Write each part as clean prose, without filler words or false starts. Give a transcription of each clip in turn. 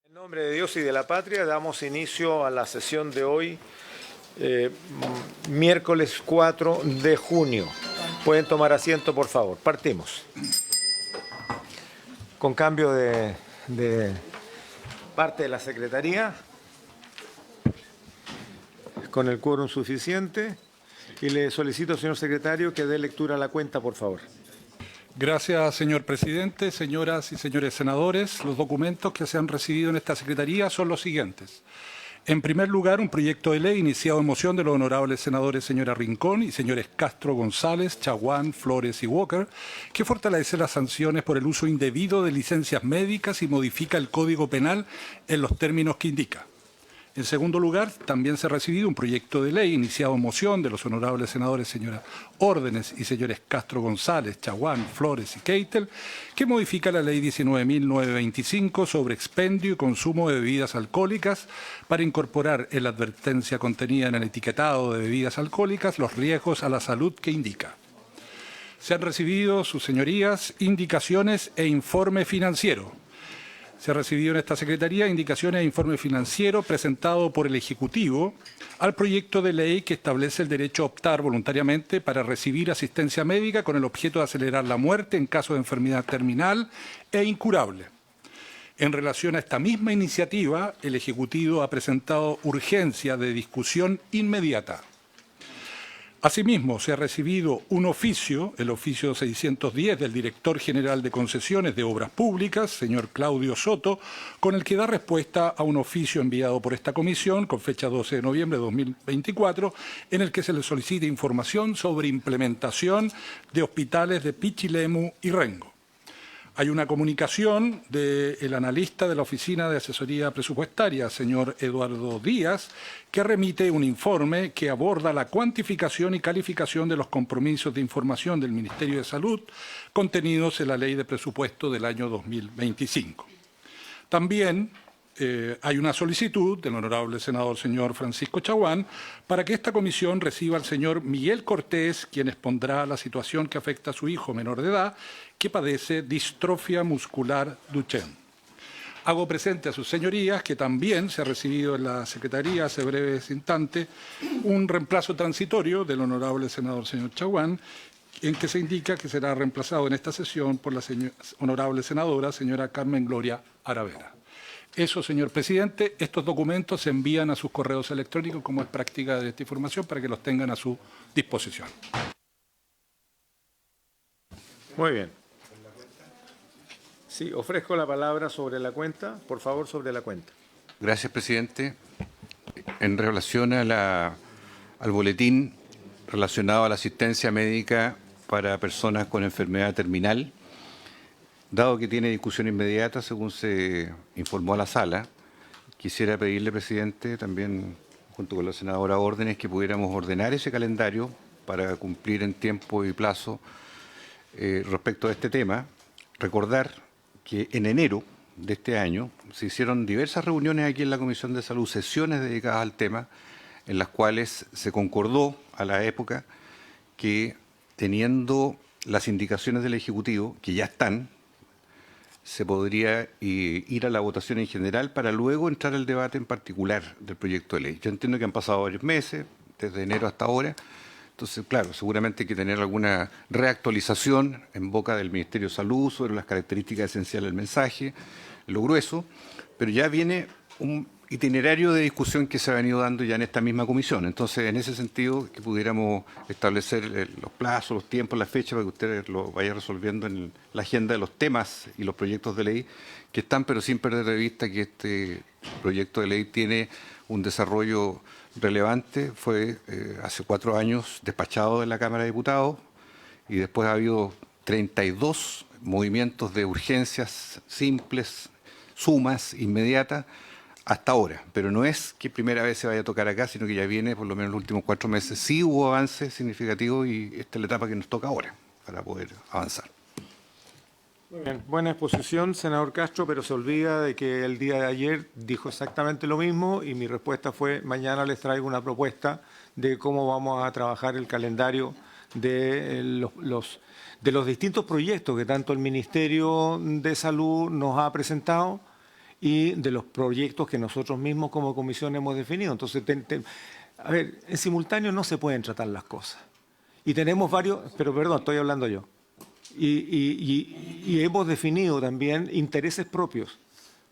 En nombre de Dios y de la patria, damos inicio a la sesión de hoy, miércoles 4 de junio. Pueden tomar asiento, por favor. Partimos. Con cambio de parte de la Secretaría, con el quórum suficiente, y le solicito, señor secretario, que dé lectura a la cuenta, por favor. Gracias, señor presidente. Señoras y señores senadores, los documentos que se han recibido en esta Secretaría son los siguientes. En primer lugar, un proyecto de ley iniciado en moción de los honorables senadores señora Rincón y señores Castro, González, Chaguán, Flores y Walker, que fortalece las sanciones por el uso indebido de licencias médicas y modifica el Código Penal en los términos que indica. En segundo lugar, también se ha recibido un proyecto de ley iniciado en moción de los honorables senadores señora Órdenes y señores Castro González, Chaguán, Flores y Keitel, que modifica la ley 19.925 sobre expendio y consumo de bebidas alcohólicas para incorporar en la advertencia contenida en el etiquetado de bebidas alcohólicas los riesgos a la salud que indica. Se han recibido, sus señorías, indicaciones e informe financiero. Se ha recibido en esta Secretaría indicaciones e informe financiero presentado por el Ejecutivo al proyecto de ley que establece el derecho a optar voluntariamente para recibir asistencia médica con el objeto de acelerar la muerte en caso de enfermedad terminal e incurable. En relación a esta misma iniciativa, el Ejecutivo ha presentado urgencia de discusión inmediata. Asimismo, se ha recibido un oficio, el oficio 610 del Director General de Concesiones de Obras Públicas, señor Claudio Soto, con el que da respuesta a un oficio enviado por esta comisión con fecha 12 de noviembre de 2024, en el que se le solicita información sobre implementación de hospitales de Pichilemu y Rengo. Hay una comunicación del analista de la Oficina de Asesoría Presupuestaria, señor Eduardo Díaz, que remite un informe que aborda la cuantificación y calificación de los compromisos de información del Ministerio de Salud contenidos en la Ley de Presupuesto del año 2025. También hay una solicitud del honorable senador señor Francisco Chaguán para que esta comisión reciba al señor Miguel Cortés, quien expondrá la situación que afecta a su hijo menor de edad, que padece distrofia muscular Duchenne. Hago presente a sus señorías que también se ha recibido en la Secretaría hace breves instantes un reemplazo transitorio del honorable senador señor Chaguán, en que se indica que será reemplazado en esta sesión por la honorable senadora señora Carmen Gloria Aravena. Eso, señor presidente, estos documentos se envían a sus correos electrónicos como es práctica de esta información para que los tengan a su disposición. Muy bien. Sí, ofrezco la palabra sobre la cuenta. Por favor, sobre la cuenta. Gracias, presidente. En relación a al boletín relacionado a la asistencia médica para personas con enfermedad terminal, dado que tiene discusión inmediata, según se informó a la sala, quisiera pedirle, presidente, también junto con la senadora Órdenes, que pudiéramos ordenar ese calendario para cumplir en tiempo y plazo respecto a este tema. Recordar que en enero de este año se hicieron diversas reuniones aquí en la Comisión de Salud, sesiones dedicadas al tema, en las cuales se concordó a la época que, teniendo las indicaciones del Ejecutivo, que ya están, se podría ir a la votación en general para luego entrar al debate en particular del proyecto de ley. Yo entiendo que han pasado varios meses, desde enero hasta ahora. Entonces, claro, seguramente hay que tener alguna reactualización en boca del Ministerio de Salud sobre las características esenciales del mensaje, lo grueso, pero ya viene un itinerario de discusión que se ha venido dando ya en esta misma comisión. Entonces, en ese sentido, que pudiéramos establecer los plazos, los tiempos, las fechas, para que ustedes lo vayan resolviendo en la agenda de los temas y los proyectos de ley que están, pero sin perder de vista que este proyecto de ley tiene un desarrollo relevante. Fue hace 4 años despachado de la Cámara de Diputados y después ha habido 32 movimientos de urgencias simples, sumas, inmediatas, hasta ahora. Pero no es que primera vez se vaya a tocar acá, sino que ya viene, por lo menos los últimos 4 meses, sí hubo avances significativos y esta es la etapa que nos toca ahora para poder avanzar. Muy bien, buena exposición, senador Castro, pero se olvida de que el día de ayer dijo exactamente lo mismo y mi respuesta fue: mañana les traigo una propuesta de cómo vamos a trabajar el calendario de los distintos proyectos que tanto el Ministerio de Salud nos ha presentado y de los proyectos que nosotros mismos como comisión hemos definido. Entonces, a ver, en simultáneo no se pueden tratar las cosas. Y tenemos varios, pero perdón, estoy hablando yo. Y hemos definido también intereses propios.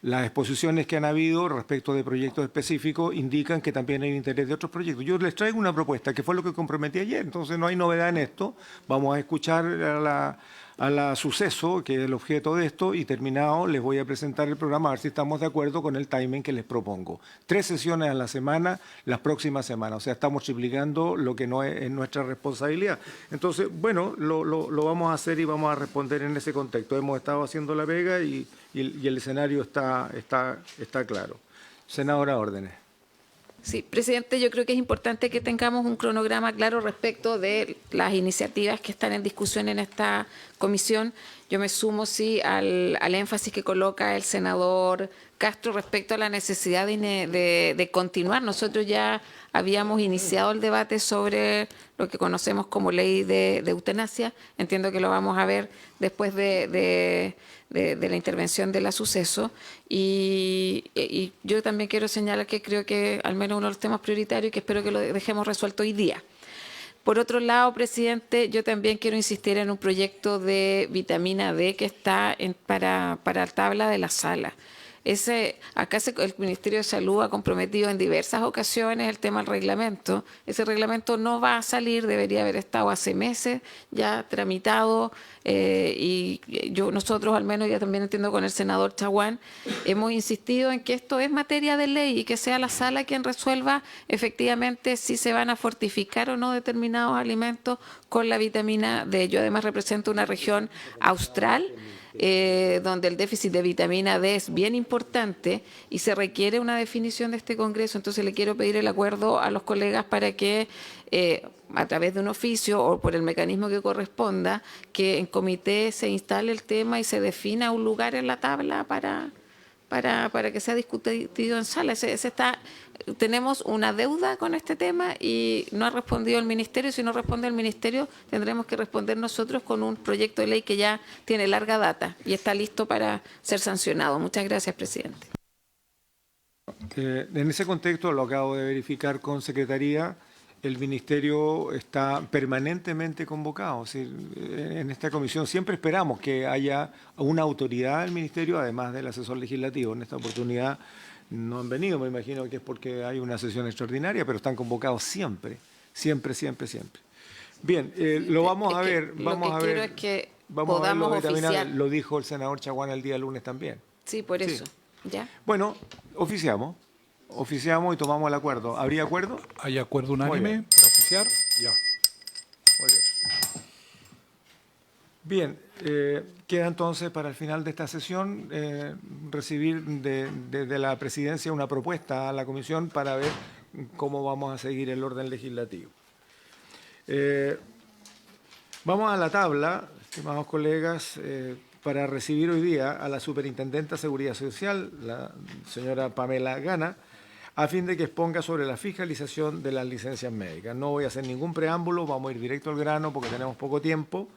Las exposiciones que han habido respecto de proyectos específicos indican que también hay interés de otros proyectos. Yo les traigo una propuesta, que fue lo que comprometí ayer, entonces no hay novedad en esto. Vamos a escuchar a la Suceso, que es el objeto de esto, y terminado les voy a presentar el programa, a ver si estamos de acuerdo con el timing que les propongo. 3 sesiones a la semana, las próximas semanas, o sea, estamos triplicando lo que no es nuestra responsabilidad. Entonces, bueno, lo vamos a hacer y vamos a responder en ese contexto. Hemos estado haciendo la pega y el escenario está claro. Senadora, órdenes. Sí, presidente, yo creo que es importante que tengamos un cronograma claro respecto de las iniciativas que están en discusión en esta comisión. Yo me sumo, sí, al énfasis que coloca el senador Castro respecto a la necesidad de continuar. Nosotros ya habíamos iniciado el debate sobre lo que conocemos como ley de eutanasia. Entiendo que lo vamos a ver después de la intervención de la Suceso. Y yo también quiero señalar que creo que al menos uno de los temas prioritarios y que espero que lo dejemos resuelto hoy día. Por otro lado, presidente, yo también quiero insistir en un proyecto de vitamina D que está para la tabla de la sala. El Ministerio de Salud ha comprometido en diversas ocasiones el tema del reglamento. Ese reglamento no va a salir, debería haber estado hace meses ya tramitado nosotros al menos, ya también entiendo con el senador Chaguán, hemos insistido en que esto es materia de ley y que sea la sala quien resuelva efectivamente si se van a fortificar o no determinados alimentos con la vitamina D. Yo además represento una región austral donde el déficit de vitamina D es bien importante y se requiere una definición de este Congreso. Entonces le quiero pedir el acuerdo a los colegas para que a través de un oficio o por el mecanismo que corresponda, que en comité se instale el tema y se defina un lugar en la tabla para que sea discutido en sala. Tenemos una deuda con este tema y no ha respondido el Ministerio. Si no responde el Ministerio, tendremos que responder nosotros con un proyecto de ley que ya tiene larga data y está listo para ser sancionado. Muchas gracias, presidente. En ese contexto, lo acabo de verificar con Secretaría, el Ministerio está permanentemente convocado. Es decir, en esta comisión siempre esperamos que haya una autoridad del Ministerio, además del asesor legislativo. En esta oportunidad no han venido, me imagino que es porque hay una sesión extraordinaria, pero están convocados siempre. Bien, lo vamos a ver. Vamos a ver. Es que podamos oficiar. Lo dijo el senador Chaguán el día lunes también. Sí, por eso. ¿Ya? Bueno, oficiamos y tomamos el acuerdo. ¿Habría acuerdo? ¿Hay acuerdo unánime para oficiar? Ya. Muy bien. Bien, queda entonces para el final de esta sesión recibir de la presidencia una propuesta a la comisión para ver cómo vamos a seguir el orden legislativo. Vamos a la tabla, estimados colegas, para recibir hoy día a la Superintendenta de Seguridad Social, la señora Pamela Gana, a fin de que exponga sobre la fiscalización de las licencias médicas. No voy a hacer ningún preámbulo, vamos a ir directo al grano porque tenemos poco tiempo.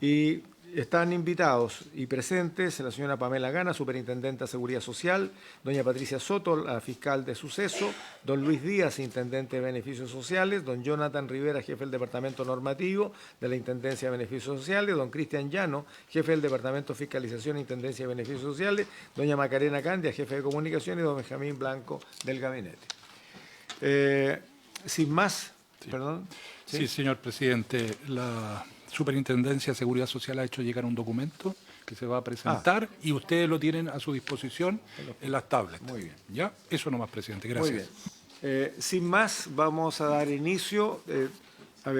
Y están invitados y presentes la señora Pamela Gana, Superintendenta de Seguridad Social, doña Patricia Soto, la fiscal de Suceso, don Luis Díaz, Intendente de Beneficios Sociales, don Jonathan Rivera, jefe del Departamento Normativo de la Intendencia de Beneficios Sociales, don Cristian Llano, jefe del Departamento de Fiscalización e Intendencia de Beneficios Sociales, doña Macarena Candia, jefe de Comunicación, y don Benjamín Blanco del Gabinete. Sin más, sí. Perdón. Sí, señor presidente, la Superintendencia de Seguridad Social ha hecho llegar un documento que se va a presentar y ustedes lo tienen a su disposición en las tablets. Muy bien. ¿Ya? Eso nomás, presidente. Gracias. Muy bien. Sin más, vamos a dar inicio.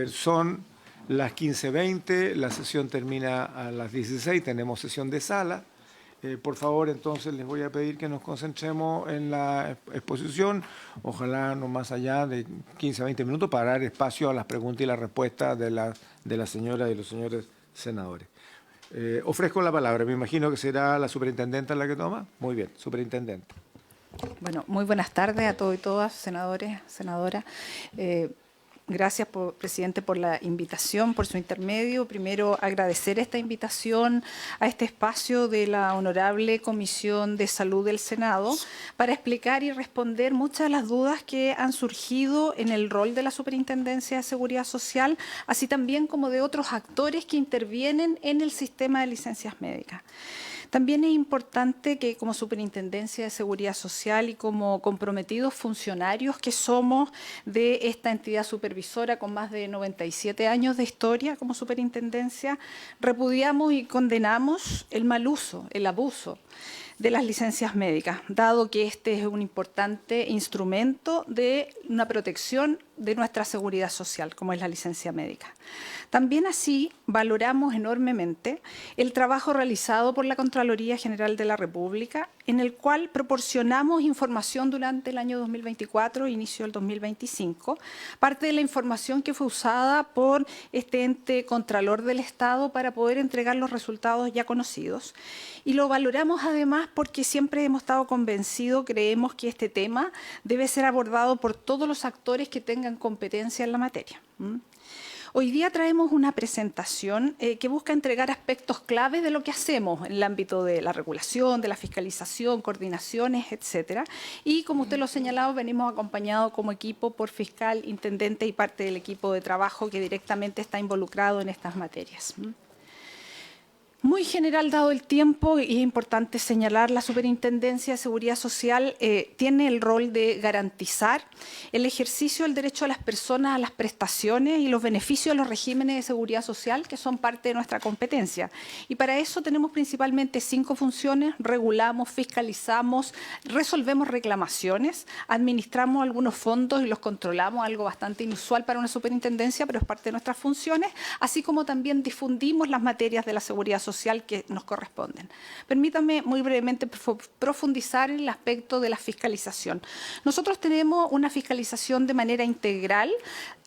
Son las 15:20, la sesión termina a las 16, tenemos sesión de sala. Por favor, entonces les voy a pedir que nos concentremos en la exposición, ojalá no más allá de 15 a 20 minutos, para dar espacio a las preguntas y las respuestas de la señora y los señores senadores. Ofrezco la palabra, me imagino que será la superintendenta la que toma. Muy bien, superintendente. Bueno, muy buenas tardes a todos y todas, senadores, senadoras. Gracias, presidente, por la invitación, por su intermedio. Primero, agradecer esta invitación a este espacio de la Honorable Comisión de Salud del Senado para explicar y responder muchas de las dudas que han surgido en el rol de la Superintendencia de Seguridad Social, así también como de otros actores que intervienen en el sistema de licencias médicas. También es importante que como Superintendencia de Seguridad Social y como comprometidos funcionarios que somos de esta entidad supervisora con más de 97 años de historia como superintendencia, repudiamos y condenamos el mal uso, el abuso de las licencias médicas, dado que este es un importante instrumento de una protección de nuestra seguridad social, como es la licencia médica. También así valoramos enormemente el trabajo realizado por la Contraloría General de la República, en el cual proporcionamos información durante el año 2024 e inicio del 2025, parte de la información que fue usada por este ente Contralor del Estado para poder entregar los resultados ya conocidos. Y lo valoramos además porque siempre hemos estado convencidos, creemos que este tema debe ser abordado por todos los actores que tengan competencia en la materia. Hoy día traemos una presentación que busca entregar aspectos claves de lo que hacemos en el ámbito de la regulación, de la fiscalización, coordinaciones, etcétera. Y como usted lo ha señalado, venimos acompañados como equipo por fiscal, intendente y parte del equipo de trabajo que directamente está involucrado en estas materias. Muy general dado el tiempo, y es importante señalar, la Superintendencia de Seguridad Social tiene el rol de garantizar el ejercicio del derecho de las personas a las prestaciones y los beneficios de los regímenes de seguridad social que son parte de nuestra competencia. Y para eso tenemos principalmente 5 funciones: regulamos, fiscalizamos, resolvemos reclamaciones, administramos algunos fondos y los controlamos, algo bastante inusual para una superintendencia, pero es parte de nuestras funciones, así como también difundimos las materias de la seguridad social que nos corresponden. Permítame muy brevemente profundizar en el aspecto de la fiscalización. Nosotros tenemos una fiscalización de manera integral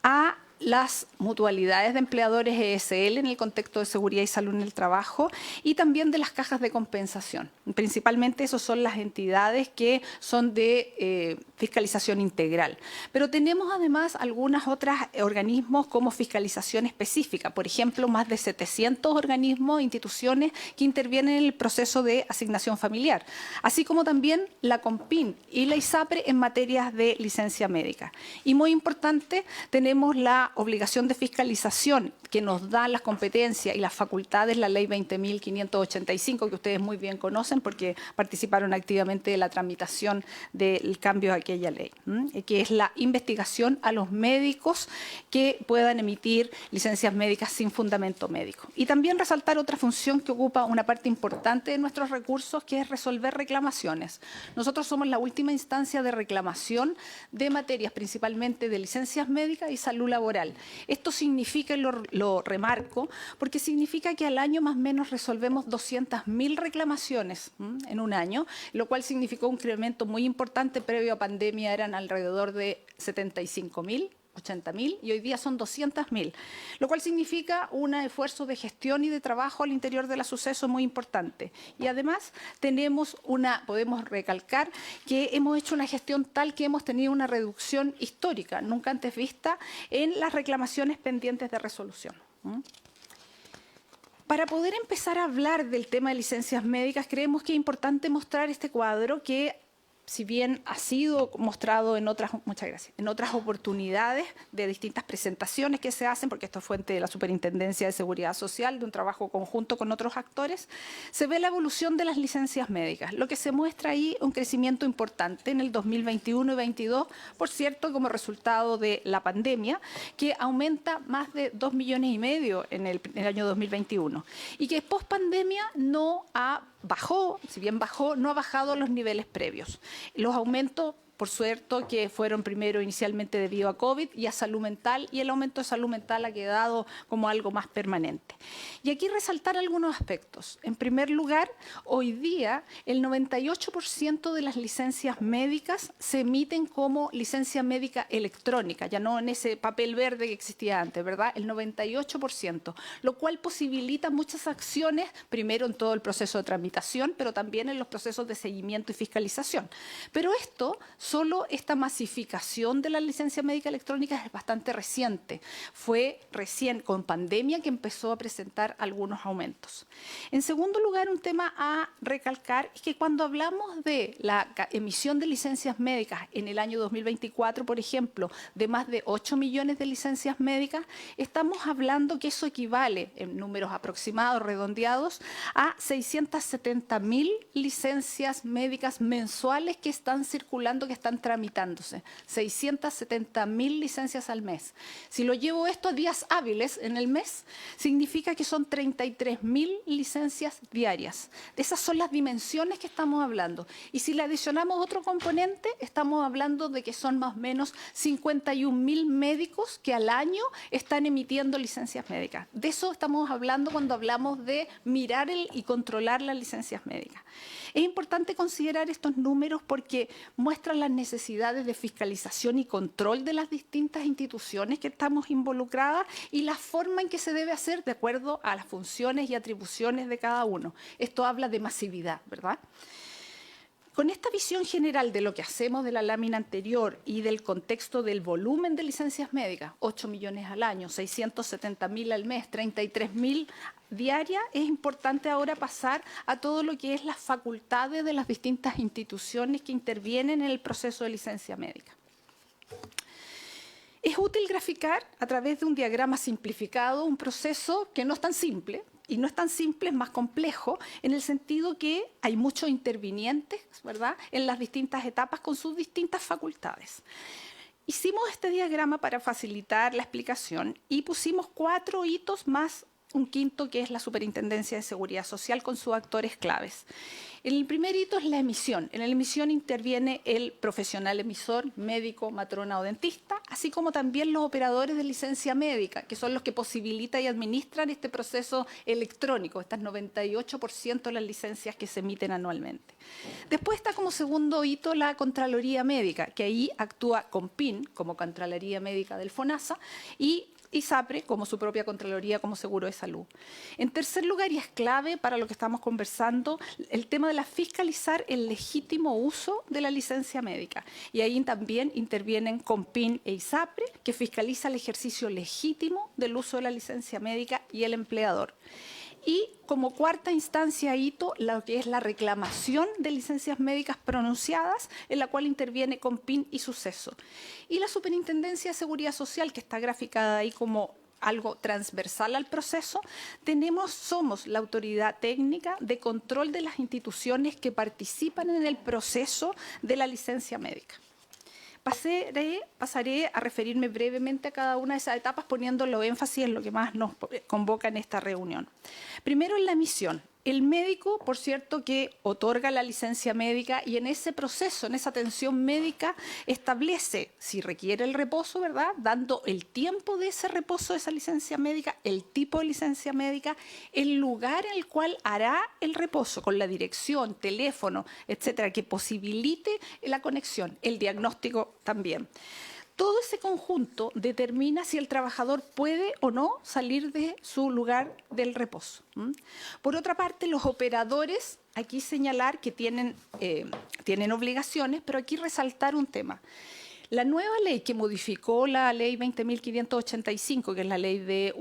a las mutualidades de empleadores ESL en el contexto de seguridad y salud en el trabajo y también de las cajas de compensación. Principalmente esos son las entidades que son de fiscalización integral. Pero tenemos además algunos otros organismos como fiscalización específica. Por ejemplo, más de 700 organismos e instituciones que intervienen en el proceso de asignación familiar, así como también la COMPIN y la ISAPRE en materias de licencia médica. Y muy importante, tenemos la obligación de fiscalización que nos da las competencias y las facultades, la ley 20.585, que ustedes muy bien conocen porque participaron activamente de la tramitación del cambio de aquella ley, que es la investigación a los médicos que puedan emitir licencias médicas sin fundamento médico. Y también resaltar otra función que ocupa una parte importante de nuestros recursos, que es resolver reclamaciones. Nosotros somos la última instancia de reclamación de materias, principalmente de licencias médicas y salud laboral. Esto significa, y lo remarco, porque significa que al año más o menos resolvemos 200.000 reclamaciones en un año, lo cual significó un incremento muy importante. Previo a pandemia eran alrededor de 75.000. 80.000 y hoy día son 200.000, lo cual significa un esfuerzo de gestión y de trabajo al interior de la suceso muy importante. Y además podemos recalcar que hemos hecho una gestión tal que hemos tenido una reducción histórica, nunca antes vista, en las reclamaciones pendientes de resolución. Para poder empezar a hablar del tema de licencias médicas, creemos que es importante mostrar este cuadro que, si bien ha sido mostrado en otras oportunidades de distintas presentaciones que se hacen, porque esto es fuente de la Superintendencia de Seguridad Social, de un trabajo conjunto con otros actores, se ve la evolución de las licencias médicas. Lo que se muestra ahí un crecimiento importante en el 2021 y 2022, por cierto, como resultado de la pandemia, que aumenta más de 2,5 millones en el año 2021, y que post pandemia si bien bajó, no ha bajado a los niveles previos. Los aumentos, por suerte, que fueron primero inicialmente debido a COVID y a salud mental, y el aumento de salud mental ha quedado como algo más permanente. Y aquí resaltar algunos aspectos. En primer lugar, hoy día el 98% de las licencias médicas se emiten como licencia médica electrónica, ya no en ese papel verde que existía antes, ¿verdad? El 98%, lo cual posibilita muchas acciones, primero en todo el proceso de tramitación, pero también en los procesos de seguimiento y fiscalización. Pero esto solo esta masificación de la licencia médica electrónica es bastante reciente. Fue recién con pandemia que empezó a presentar algunos aumentos. En segundo lugar, un tema a recalcar es que cuando hablamos de la emisión de licencias médicas en el año 2024, por ejemplo, de más de 8 millones de licencias médicas, estamos hablando que eso equivale, en números aproximados, redondeados, a 670.000 licencias médicas mensuales que están circulando, que están tramitándose. 670.000 licencias al mes. Si lo llevo esto a días hábiles en el mes, significa que son 33.000 licencias diarias. Esas son las dimensiones que estamos hablando. Y si le adicionamos otro componente, estamos hablando de que son más o menos 51.000 médicos que al año están emitiendo licencias médicas. De eso estamos hablando cuando hablamos de mirar y controlar las licencias médicas. Es importante considerar estos números porque muestran las necesidades de fiscalización y control de las distintas instituciones que estamos involucradas y la forma en que se debe hacer de acuerdo a las funciones y atribuciones de cada uno. Esto habla de masividad, ¿verdad? Con esta visión general de lo que hacemos de la lámina anterior y del contexto del volumen de licencias médicas, 8 millones al año, 670.000 al mes, 33.000 diarias, es importante ahora pasar a todo lo que es las facultades de las distintas instituciones que intervienen en el proceso de licencia médica. Es útil graficar a través de un diagrama simplificado un proceso que no es tan simple, y no es tan simple, es más complejo, en el sentido que hay muchos intervinientes, ¿verdad?, en las distintas etapas con sus distintas facultades. Hicimos este diagrama para facilitar la explicación y pusimos 4 hitos más un quinto que es la Superintendencia de Seguridad Social con sus actores claves. El primer hito es la emisión. En la emisión interviene el profesional emisor, médico, matrona o dentista, así como también los operadores de licencia médica, que son los que posibilitan y administran este proceso electrónico, estas 98% de las licencias que se emiten anualmente. Después está como segundo hito la Contraloría Médica, que ahí actúa CONPIN, como Contraloría Médica del FONASA, y ISAPRE como su propia Contraloría como Seguro de Salud. En tercer lugar, y es clave para lo que estamos conversando, el tema de fiscalizar el legítimo uso de la licencia médica. Y ahí también intervienen CONPIN e ISAPRE, que fiscaliza el ejercicio legítimo del uso de la licencia médica y el empleador. Y como cuarta instancia, hito, lo que es la reclamación de licencias médicas pronunciadas, en la cual interviene CONPIN y Suceso. Y la Superintendencia de Seguridad Social, que está graficada ahí como algo transversal al proceso, somos la autoridad técnica de control de las instituciones que participan en el proceso de la licencia médica. Pasaré a referirme brevemente a cada una de esas etapas poniéndolo énfasis en lo que más nos convoca en esta reunión. Primero, en la emisión. El médico, por cierto, que otorga la licencia médica y en ese proceso, en esa atención médica, establece si requiere el reposo, ¿verdad?, dando el tiempo de ese reposo de esa licencia médica, el tipo de licencia médica, el lugar en el cual hará el reposo, con la dirección, teléfono, etcétera, que posibilite la conexión, el diagnóstico también. Todo ese conjunto determina si el trabajador puede o no salir de su lugar del reposo. Por otra parte, los operadores, aquí señalar que tienen obligaciones, pero aquí resaltar un tema. La nueva ley que modificó la ley 20.585, que es la ley de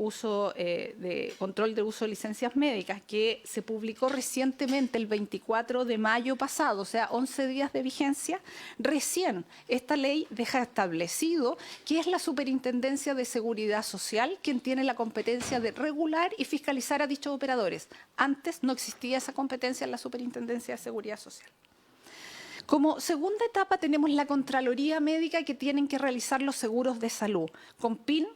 control de uso de licencias médicas, que se publicó recientemente el 24 de mayo pasado, o sea, 11 días de vigencia, recién esta ley deja establecido que es la Superintendencia de Seguridad Social quien tiene la competencia de regular y fiscalizar a dichos operadores. Antes no existía esa competencia en la Superintendencia de Seguridad Social. Como segunda etapa tenemos la Contraloría Médica que tienen que realizar los seguros de salud, CONPIN,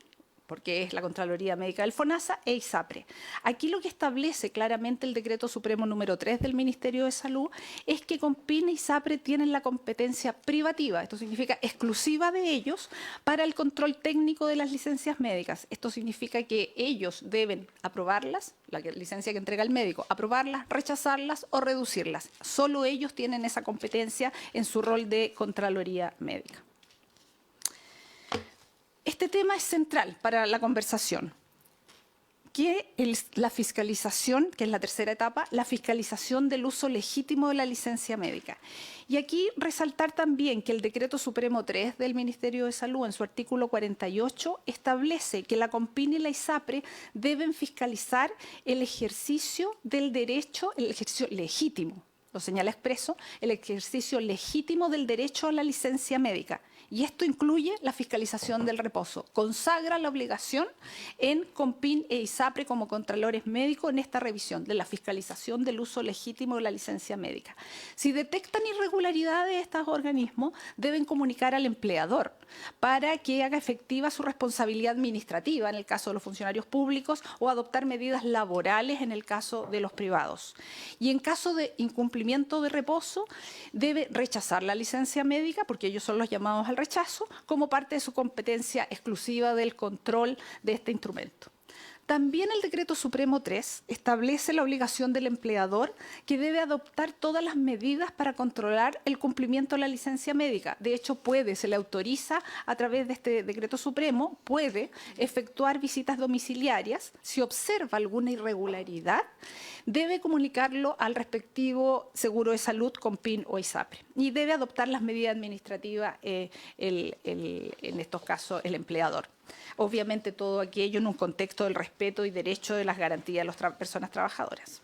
porque es la Contraloría Médica del FONASA, e ISAPRE. Aquí lo que establece claramente el Decreto Supremo número 3 del Ministerio de Salud es que CONPIN e ISAPRE tienen la competencia privativa, esto significa exclusiva de ellos, para el control técnico de las licencias médicas. Esto significa que ellos deben aprobarlas, la licencia que entrega el médico, aprobarlas, rechazarlas o reducirlas. Solo ellos tienen esa competencia en su rol de Contraloría Médica. Este tema es central para la conversación. que la fiscalización, que es la tercera etapa, la fiscalización del uso legítimo de la licencia médica. Y aquí resaltar también que el Decreto Supremo 3 del Ministerio de Salud, en su artículo 48, establece que la CONPIN y la ISAPRE deben fiscalizar el ejercicio del derecho, el ejercicio legítimo, lo señala expreso, el ejercicio legítimo del derecho a la licencia médica. Y esto incluye la fiscalización del reposo. Consagra la obligación en CONPIN e ISAPRE como contralores médicos en esta revisión de la fiscalización del uso legítimo de la licencia médica. Si detectan irregularidades, estos organismos deben comunicar al empleador para que haga efectiva su responsabilidad administrativa en el caso de los funcionarios públicos o adoptar medidas laborales en el caso de los privados. Y en caso de incumplimiento de reposo, debe rechazar la licencia médica, porque ellos son los llamados al rechazo, como parte de su competencia exclusiva del control de este instrumento. También el Decreto Supremo 3 establece la obligación del empleador que debe adoptar todas las medidas para controlar el cumplimiento de la licencia médica. De hecho, se le autoriza a través de este Decreto Supremo, puede efectuar visitas domiciliarias. Si observa alguna irregularidad, debe comunicarlo al respectivo seguro de salud, CONPIN o ISAPRE. Y debe adoptar las medidas administrativas, en estos casos, el empleador. Obviamente todo aquello en un contexto del respeto y derecho de las garantías de las personas trabajadoras.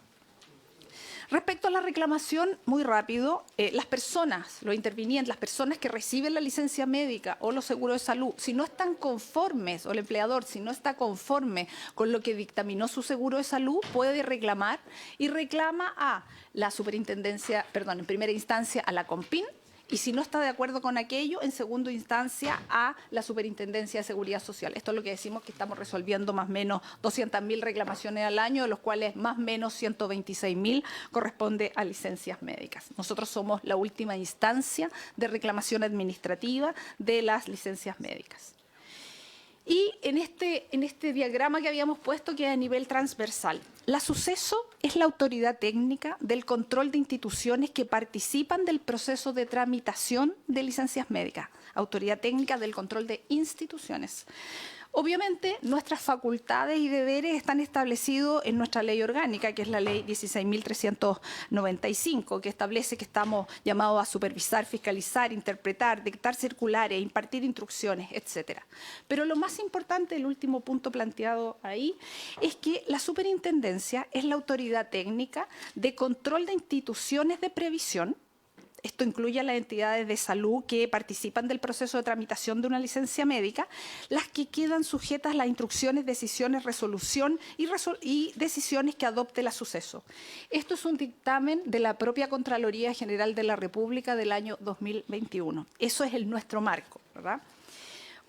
Respecto a la reclamación, muy rápido, las personas, los intervinientes, las personas que reciben la licencia médica o los seguros de salud, si no están conformes, o el empleador, si no está conforme con lo que dictaminó su seguro de salud, puede reclamar y reclama a la superintendencia, en primera instancia a la CONPIN, y si no está de acuerdo con aquello, en segunda instancia a la Superintendencia de Seguridad Social. Esto es lo que decimos que estamos resolviendo más o menos 200.000 reclamaciones al año, de los cuales más o menos 126.000 corresponde a licencias médicas. Nosotros somos la última instancia de reclamación administrativa de las licencias médicas. Y en este diagrama que habíamos puesto, que es a nivel transversal, la SUCESO es la autoridad técnica del control de instituciones que participan del proceso de tramitación de licencias médicas, autoridad técnica del control de instituciones. Obviamente, nuestras facultades y deberes están establecidos en nuestra ley orgánica, que es la ley 16.395, que establece que estamos llamados a supervisar, fiscalizar, interpretar, dictar circulares, impartir instrucciones, etcétera. Pero lo más importante, el último punto planteado ahí, es que la superintendencia es la autoridad técnica de control de instituciones de previsión. Esto incluye a las entidades de salud que participan del proceso de tramitación de una licencia médica, las que quedan sujetas a las instrucciones, decisiones, resolución y decisiones que adopte la SUCESO. Esto es un dictamen de la propia Contraloría General de la República del año 2021. Eso es nuestro marco, ¿verdad?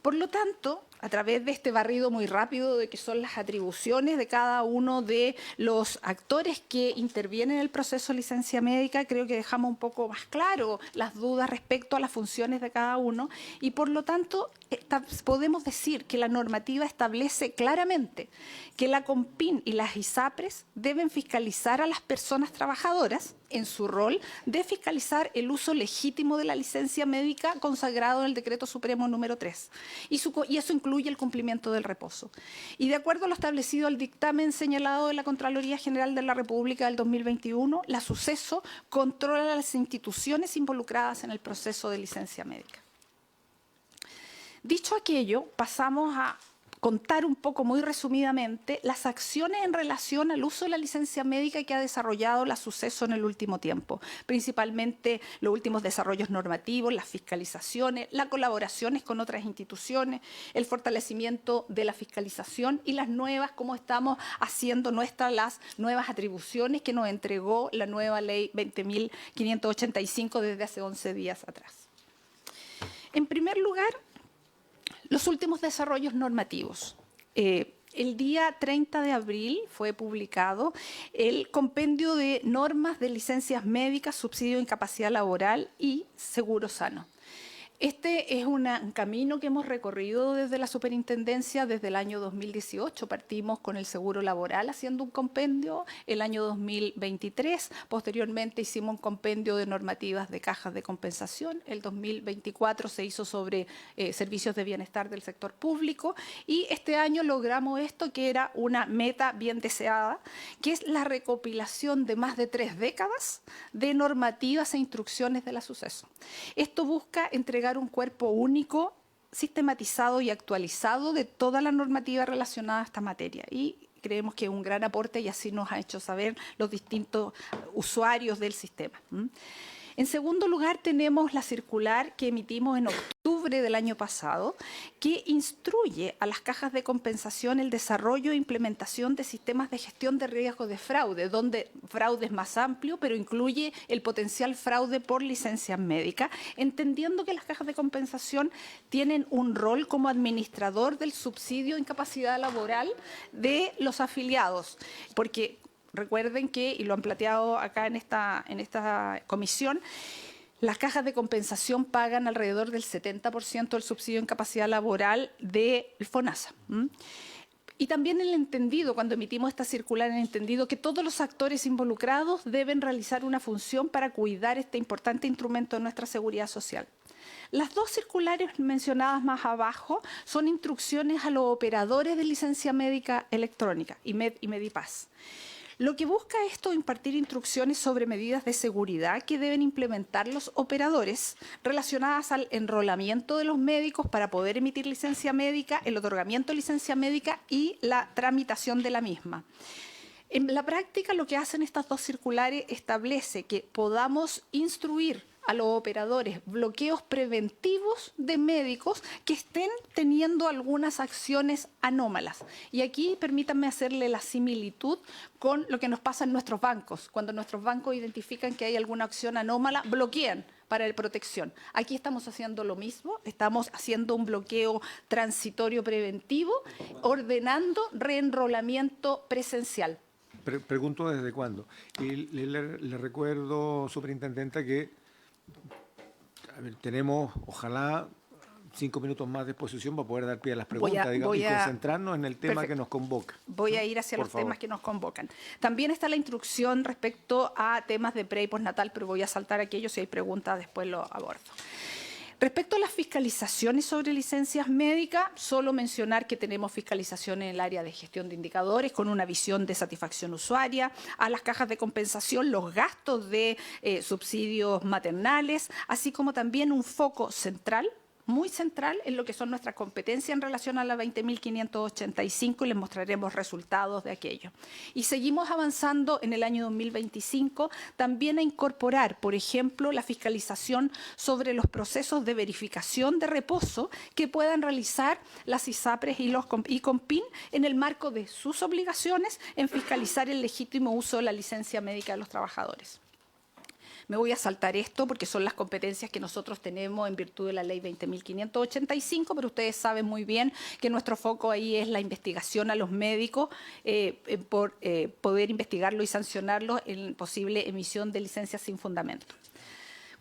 Por lo tanto, a través de este barrido muy rápido de que son las atribuciones de cada uno de los actores que intervienen en el proceso de licencia médica, creo que dejamos un poco más claro las dudas respecto a las funciones de cada uno y por lo tanto podemos decir que la normativa establece claramente que la CONPIN y las ISAPRES deben fiscalizar a las personas trabajadoras en su rol de fiscalizar el uso legítimo de la licencia médica consagrado en el Decreto Supremo número 3. Y eso incluye el cumplimiento del reposo. Y de acuerdo a lo establecido al dictamen señalado de la Contraloría General de la República del 2021, la SUCESO controla las instituciones involucradas en el proceso de licencia médica. Dicho aquello, pasamos a contar un poco muy resumidamente las acciones en relación al uso de la licencia médica que ha desarrollado la SUCESO en el último tiempo, principalmente los últimos desarrollos normativos, las fiscalizaciones, las colaboraciones con otras instituciones, el fortalecimiento de la fiscalización y las nuevas, cómo estamos haciendo las nuevas atribuciones que nos entregó la nueva ley 20.585 desde hace 11 días atrás. En primer lugar, los últimos desarrollos normativos. El día 30 de abril fue publicado el Compendio de Normas de Licencias Médicas, Subsidio de Incapacidad Laboral y Seguro Sano. Este es un camino que hemos recorrido desde la superintendencia desde el año 2018. Partimos con el seguro laboral haciendo un compendio el año 2023. Posteriormente hicimos un compendio de normativas de cajas de compensación. El 2024 se hizo sobre servicios de bienestar del sector público. Y este año logramos esto, que era una meta bien deseada, que es la recopilación de más de 3 décadas de normativas e instrucciones de la suceso. Esto busca entregar un cuerpo único, sistematizado y actualizado de toda la normativa relacionada a esta materia. Y creemos que es un gran aporte y así nos ha hecho saber los distintos usuarios del sistema. En segundo lugar, tenemos la circular que emitimos en octubre del año pasado, que instruye a las cajas de compensación el desarrollo e implementación de sistemas de gestión de riesgo de fraude, donde fraude es más amplio, pero incluye el potencial fraude por licencias médicas, entendiendo que las cajas de compensación tienen un rol como administrador del subsidio de incapacidad laboral de los afiliados, porque recuerden que, y lo han planteado acá en esta comisión, las cajas de compensación pagan alrededor del 70% del subsidio de incapacidad laboral del FONASA. Y también el entendido, cuando emitimos esta circular, el entendido que todos los actores involucrados deben realizar una función para cuidar este importante instrumento de nuestra seguridad social. Las 2 circulares mencionadas más abajo son instrucciones a los operadores de licencia médica electrónica, IMED y Medipaz. Lo que busca esto es impartir instrucciones sobre medidas de seguridad que deben implementar los operadores relacionadas al enrolamiento de los médicos para poder emitir licencia médica, el otorgamiento de licencia médica y la tramitación de la misma. En la práctica, lo que hacen estas 2 circulares establece que podamos instruir a los operadores bloqueos preventivos de médicos que estén teniendo algunas acciones anómalas. Y aquí permítanme hacerle la similitud con lo que nos pasa en nuestros bancos. Cuando nuestros bancos identifican que hay alguna acción anómala, bloquean para la protección. Aquí estamos haciendo lo mismo, estamos haciendo un bloqueo transitorio preventivo, ordenando reenrolamiento presencial. Pregunto desde cuándo. Y le recuerdo, superintendenta, que tenemos, ojalá, 5 minutos más de exposición para poder dar pie a las preguntas, digamos, y concentrarnos en el tema Perfecto. que nos convoca. Voy a ir hacia los temas que nos convocan. También está la instrucción respecto a temas de pre y postnatal, pero voy a saltar aquellos, si hay preguntas después lo abordo. Respecto a las fiscalizaciones sobre licencias médicas, solo mencionar que tenemos fiscalización en el área de gestión de indicadores con una visión de satisfacción usuaria, a las cajas de compensación, los gastos de subsidios maternales, así como también un foco central, muy central en lo que son nuestras competencias en relación a la 20.585 y les mostraremos resultados de aquello. Y seguimos avanzando en el año 2025 también a incorporar, por ejemplo, la fiscalización sobre los procesos de verificación de reposo que puedan realizar las ISAPRES y los ICOMPIN en el marco de sus obligaciones en fiscalizar el legítimo uso de la licencia médica de los trabajadores. Me voy a saltar esto porque son las competencias que nosotros tenemos en virtud de la ley 20.585, pero ustedes saben muy bien que nuestro foco ahí es la investigación a los médicos por poder investigarlo y sancionarlo en posible emisión de licencias sin fundamento.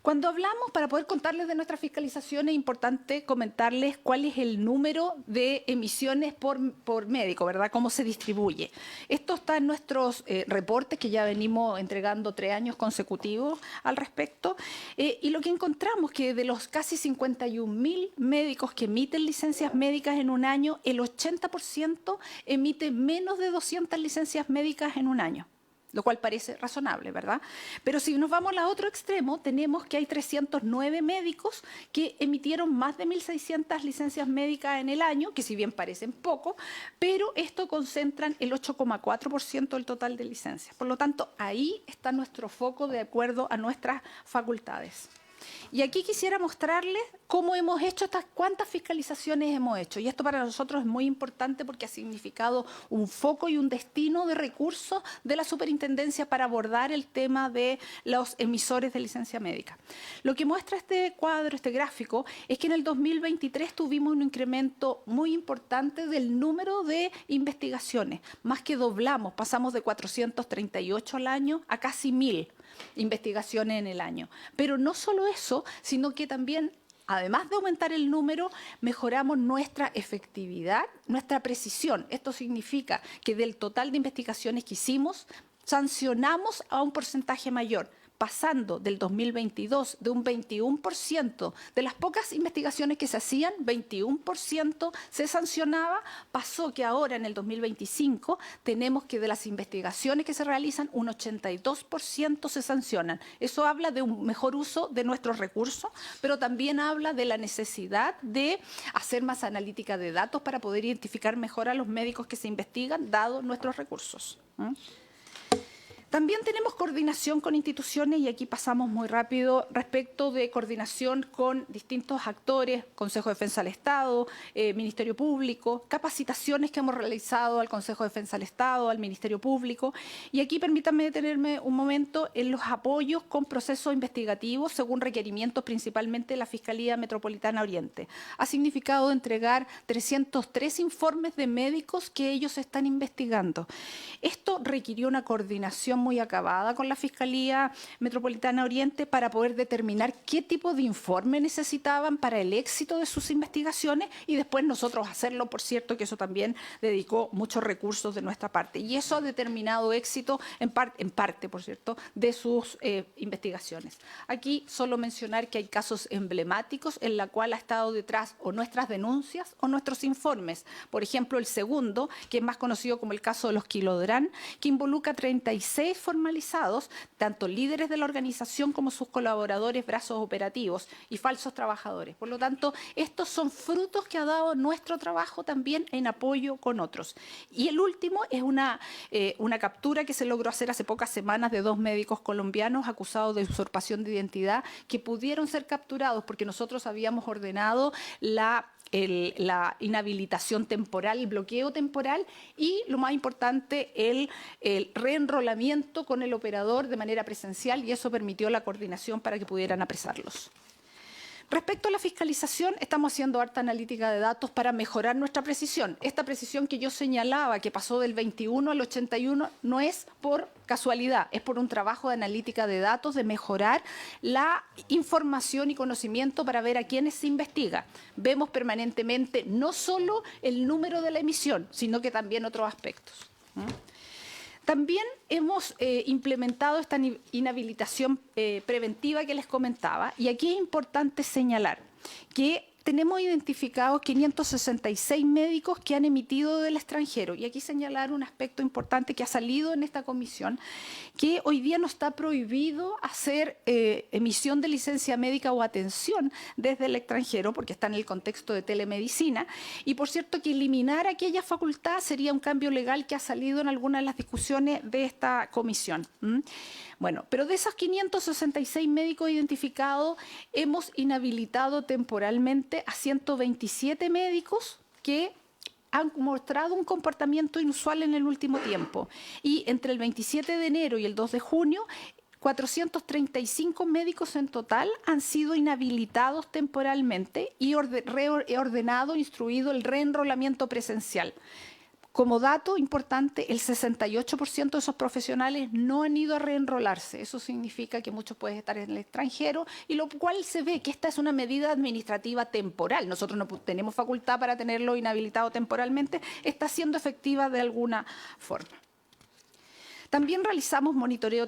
Cuando hablamos, para poder contarles de nuestra fiscalización, es importante comentarles cuál es el número de emisiones por médico, ¿verdad? Cómo se distribuye. Esto está en nuestros reportes que ya venimos entregando 3 años consecutivos al respecto. Y lo que encontramos que de los casi 51.000 médicos que emiten licencias médicas en un año, el 80% emite menos de 200 licencias médicas en un año, lo cual parece razonable, ¿verdad? Pero si nos vamos al otro extremo, tenemos que hay 309 médicos que emitieron más de 1.600 licencias médicas en el año, que si bien parecen poco, pero esto concentran el 8,4% del total de licencias. Por lo tanto, ahí está nuestro foco de acuerdo a nuestras facultades. Y aquí quisiera mostrarles cómo hemos hecho cuántas fiscalizaciones hemos hecho. Y esto para nosotros es muy importante porque ha significado un foco y un destino de recursos de la superintendencia para abordar el tema de los emisores de licencia médica. Lo que muestra este cuadro, este gráfico, es que en el 2023 tuvimos un incremento muy importante del número de investigaciones. Más que doblamos, pasamos de 438 al año a casi 1.000 investigaciones en el año. Pero no solo eso, sino que también además de aumentar el número, mejoramos nuestra efectividad, nuestra precisión. Esto significa que del total de investigaciones que hicimos, sancionamos a un porcentaje mayor, pasando del 2022 de un 21%, de las pocas investigaciones que se hacían, 21% se sancionaba, pasó que ahora en el 2025 tenemos que de las investigaciones que se realizan, un 82% se sancionan. Eso habla de un mejor uso de nuestros recursos, pero también habla de la necesidad de hacer más analítica de datos para poder identificar mejor a los médicos que se investigan, dados nuestros recursos. También tenemos coordinación con instituciones, y aquí pasamos muy rápido, respecto de coordinación con distintos actores, Consejo de Defensa del Estado, Ministerio Público, capacitaciones que hemos realizado al Consejo de Defensa del Estado, al Ministerio Público. Y aquí permítanme detenerme un momento en los apoyos con procesos investigativos según requerimientos principalmente de la Fiscalía Metropolitana Oriente. Ha significado entregar 303 informes de médicos que ellos están investigando. Esto requirió una coordinación muy acabada con la Fiscalía Metropolitana Oriente para poder determinar qué tipo de informe necesitaban para el éxito de sus investigaciones y después nosotros hacerlo, por cierto, que eso también dedicó muchos recursos de nuestra parte. Y eso ha determinado éxito en parte, por cierto, de sus investigaciones. Aquí solo mencionar que hay casos emblemáticos en la cual ha estado detrás o nuestras denuncias o nuestros informes. Por ejemplo, el segundo, que es más conocido como el caso de los Kilodrán, que involucra 36 formalizados, tanto líderes de la organización como sus colaboradores, brazos operativos y falsos trabajadores. Por lo tanto, estos son frutos que ha dado nuestro trabajo también en apoyo con otros. Y el último es una captura que se logró hacer hace pocas semanas de 2 médicos colombianos acusados de usurpación de identidad que pudieron ser capturados porque nosotros habíamos ordenado la inhabilitación temporal, el bloqueo temporal y, lo más importante, el reenrolamiento con el operador de manera presencial, y eso permitió la coordinación para que pudieran apresarlos. Respecto a la fiscalización, estamos haciendo harta analítica de datos para mejorar nuestra precisión. Esta precisión que yo señalaba, que pasó del 21 al 81, no es por casualidad, es por un trabajo de analítica de datos, de mejorar la información y conocimiento para ver a quiénes se investiga. Vemos permanentemente no solo el número de la emisión, sino que también otros aspectos. También hemos implementado esta inhabilitación preventiva que les comentaba, y aquí es importante señalar que tenemos identificados 566 médicos que han emitido del extranjero. Y aquí señalar un aspecto importante que ha salido en esta comisión, que hoy día no está prohibido hacer emisión de licencia médica o atención desde el extranjero, porque está en el contexto de telemedicina. Y por cierto, que eliminar aquella facultad sería un cambio legal que ha salido en algunas de las discusiones de esta comisión. Bueno, pero de esos 566 médicos identificados, hemos inhabilitado temporalmente a 127 médicos que han mostrado un comportamiento inusual en el último tiempo. Y entre el 27 de enero y el 2 de junio, 435 médicos en total han sido inhabilitados temporalmente y ordenado, instruido el reenrolamiento presencial. Como dato importante, el 68% de esos profesionales no han ido a reenrolarse. Eso significa que muchos pueden estar en el extranjero, y lo cual se ve que esta es una medida administrativa temporal. Nosotros no tenemos facultad para tenerlo inhabilitado temporalmente. Está siendo efectiva de alguna forma. También realizamos monitoreo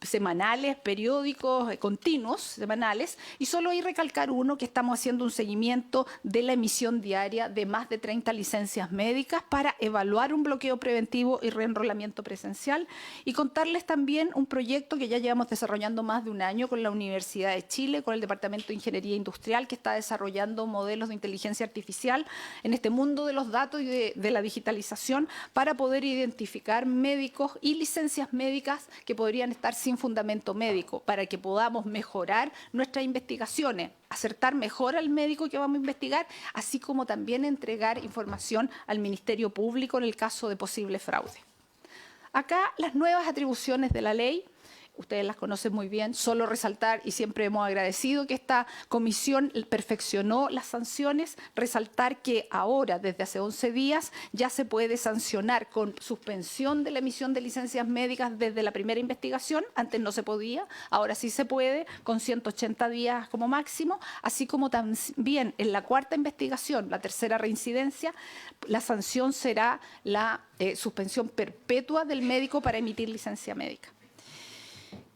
semanales, periódicos, continuos, semanales, y solo hay recalcar uno, que estamos haciendo un seguimiento de la emisión diaria de más de 30 licencias médicas para evaluar un bloqueo preventivo y reenrolamiento presencial, y contarles también un proyecto que ya llevamos desarrollando más de un año con la Universidad de Chile, con el Departamento de Ingeniería Industrial, que está desarrollando modelos de inteligencia artificial en este mundo de los datos y de la digitalización para poder identificar médicos y licencias médicas que podrían estar sin fundamento médico, para que podamos mejorar nuestras investigaciones, acertar mejor al médico que vamos a investigar, así como también entregar información al Ministerio Público en el caso de posible fraude. Acá las nuevas atribuciones de la ley. ustedes las conocen muy bien, solo resaltar, y siempre hemos agradecido que esta comisión perfeccionó las sanciones, resaltar que ahora, desde hace 11 días, ya se puede sancionar con suspensión de la emisión de licencias médicas desde la primera investigación, antes no se podía, ahora sí se puede, con 180 días como máximo, así como también en la cuarta investigación, la tercera reincidencia, la sanción será la suspensión perpetua del médico para emitir licencia médica.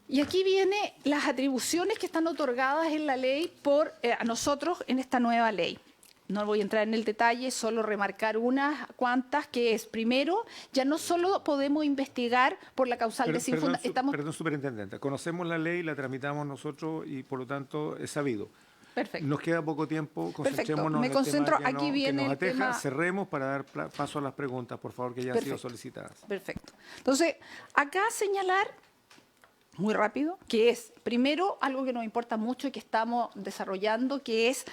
Y aquí vienen las atribuciones que están otorgadas en la ley por a nosotros en esta nueva ley. No voy a entrar en el detalle, solo remarcar unas cuantas, que es, primero, ya no solo podemos investigar por la causal desinfundada. Perdón, superintendente, conocemos la ley, la tramitamos nosotros y por lo tanto es sabido. Perfecto. Nos queda poco tiempo, concentrémonos Me en concentro, el tema aquí viene que nos el ateja. tema. Cerremos para dar paso a las preguntas, por favor, que ya han sido solicitadas. Perfecto. Entonces, acá señalar muy rápido, que es, primero, algo que nos importa mucho y que estamos desarrollando, que es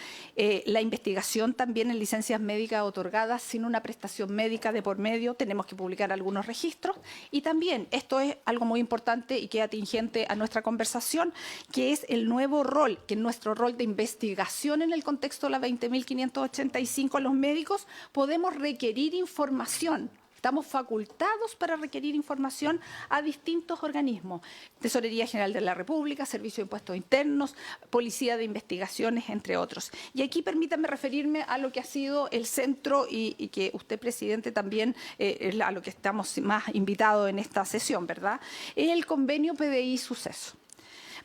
la investigación también en licencias médicas otorgadas sin una prestación médica de por medio. Tenemos que publicar algunos registros. Y también, esto es algo muy importante y que es atingente a nuestra conversación, que es el nuevo rol, que es nuestro rol de investigación en el contexto de la 20.585 a los médicos, podemos requerir información. Estamos facultados para requerir información a distintos organismos, Tesorería General de la República, Servicio de Impuestos Internos, Policía de Investigaciones, entre otros. Y aquí permítanme referirme a lo que ha sido el centro y que usted, presidente, también es a lo que estamos más invitados en esta sesión, ¿verdad? Es el convenio PDI Suceso.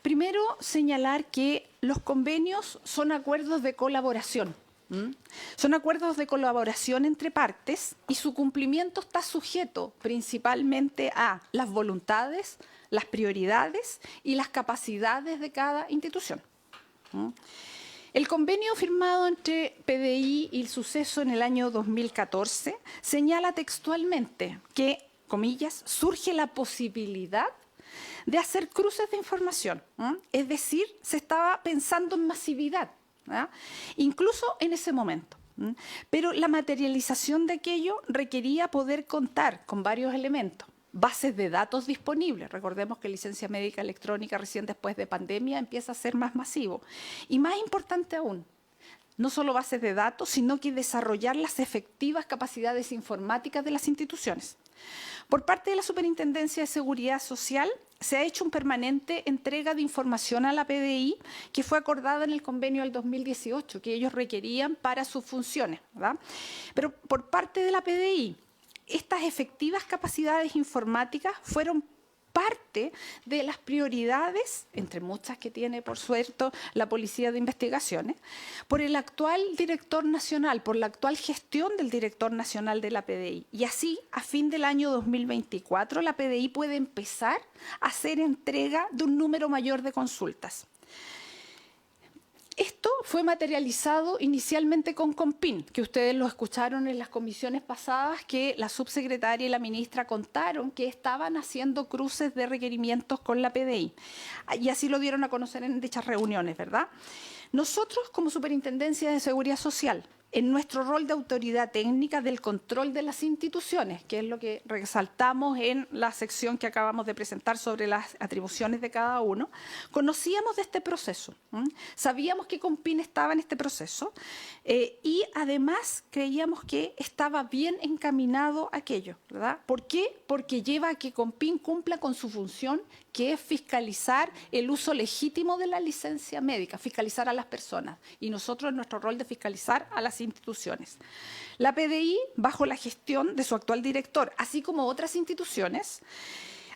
Primero, señalar que los convenios son acuerdos de colaboración. Son acuerdos de colaboración entre partes y su cumplimiento está sujeto principalmente a las voluntades, las prioridades y las capacidades de cada institución. El convenio firmado entre PDI y el Suceso en el año 2014 señala textualmente que, comillas, surge la posibilidad de hacer cruces de información. Es decir, se estaba pensando en masividad. Incluso en ese momento. Pero la materialización de aquello requería poder contar con varios elementos. Bases de datos disponibles. Recordemos que licencia médica electrónica recién después de pandemia empieza a ser más masivo. Y más importante aún, no solo bases de datos, sino que desarrollar las efectivas capacidades informáticas de las instituciones. Por parte de la Superintendencia de Seguridad Social, se ha hecho una permanente entrega de información a la PDI que fue acordada en el convenio del 2018, que ellos requerían para sus funciones, ¿verdad? Pero por parte de la PDI, estas efectivas capacidades informáticas fueron parte de las prioridades, entre muchas que tiene, por suerte, la Policía de Investigaciones, por el actual director nacional, por la actual gestión del director nacional de la PDI. Y así, a fin del año 2024, la PDI puede empezar a hacer entrega de un número mayor de consultas. Esto fue materializado inicialmente con COMPIN, que ustedes lo escucharon en las comisiones pasadas, que la subsecretaria y la ministra contaron que estaban haciendo cruces de requerimientos con la PDI. Y así lo dieron a conocer en dichas reuniones, ¿verdad? Nosotros, como Superintendencia de Seguridad Social, en nuestro rol de autoridad técnica del control de las instituciones, que es lo que resaltamos en la sección que acabamos de presentar sobre las atribuciones de cada uno, conocíamos de este proceso, sabíamos que COMPIN estaba en este proceso y además creíamos que estaba bien encaminado aquello, ¿verdad? ¿Por qué? Porque lleva a que COMPIN cumpla con su función, que es fiscalizar el uso legítimo de la licencia médica, fiscalizar a las personas, y nosotros en nuestro rol de fiscalizar a las instituciones. La PDI, bajo la gestión de su actual director, así como otras instituciones,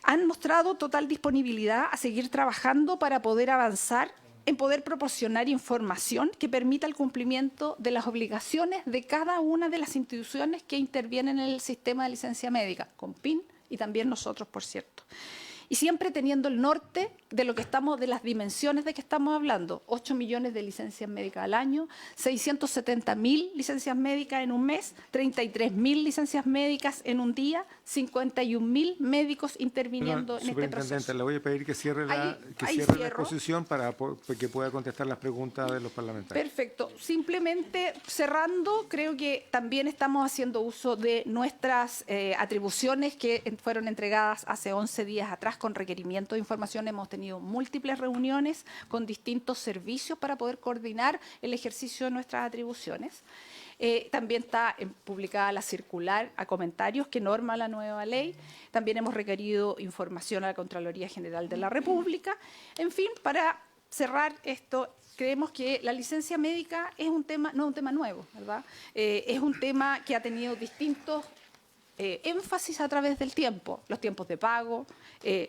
han mostrado total disponibilidad a seguir trabajando para poder avanzar en poder proporcionar información que permita el cumplimiento de las obligaciones de cada una de las instituciones que intervienen en el sistema de licencia médica, COMPIN y también nosotros, por cierto. Y siempre teniendo el norte de lo que estamos, de las dimensiones de que estamos hablando. 8 millones de licencias médicas al año, 670.000 licencias médicas en un mes, 33.000 licencias médicas en un día, 51.000 médicos interviniendo en este proceso. Superintendente, le voy a pedir que cierre la exposición para que pueda contestar las preguntas de los parlamentarios. Perfecto. Simplemente cerrando, creo que también estamos haciendo uso de nuestras atribuciones que fueron entregadas hace 11 días atrás personas con requerimiento de información. Hemos tenido múltiples reuniones con distintos servicios para poder coordinar el ejercicio de nuestras atribuciones. También está publicada la circular a comentarios que norma la nueva ley. También hemos requerido información a la Contraloría General de la República. En fin, para cerrar esto, creemos que la licencia médica es un tema, no es un tema nuevo, ¿verdad? Es un tema que ha tenido distintos énfasis a través del tiempo, los tiempos de pago,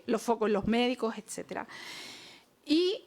los focos en los médicos, etcétera. Y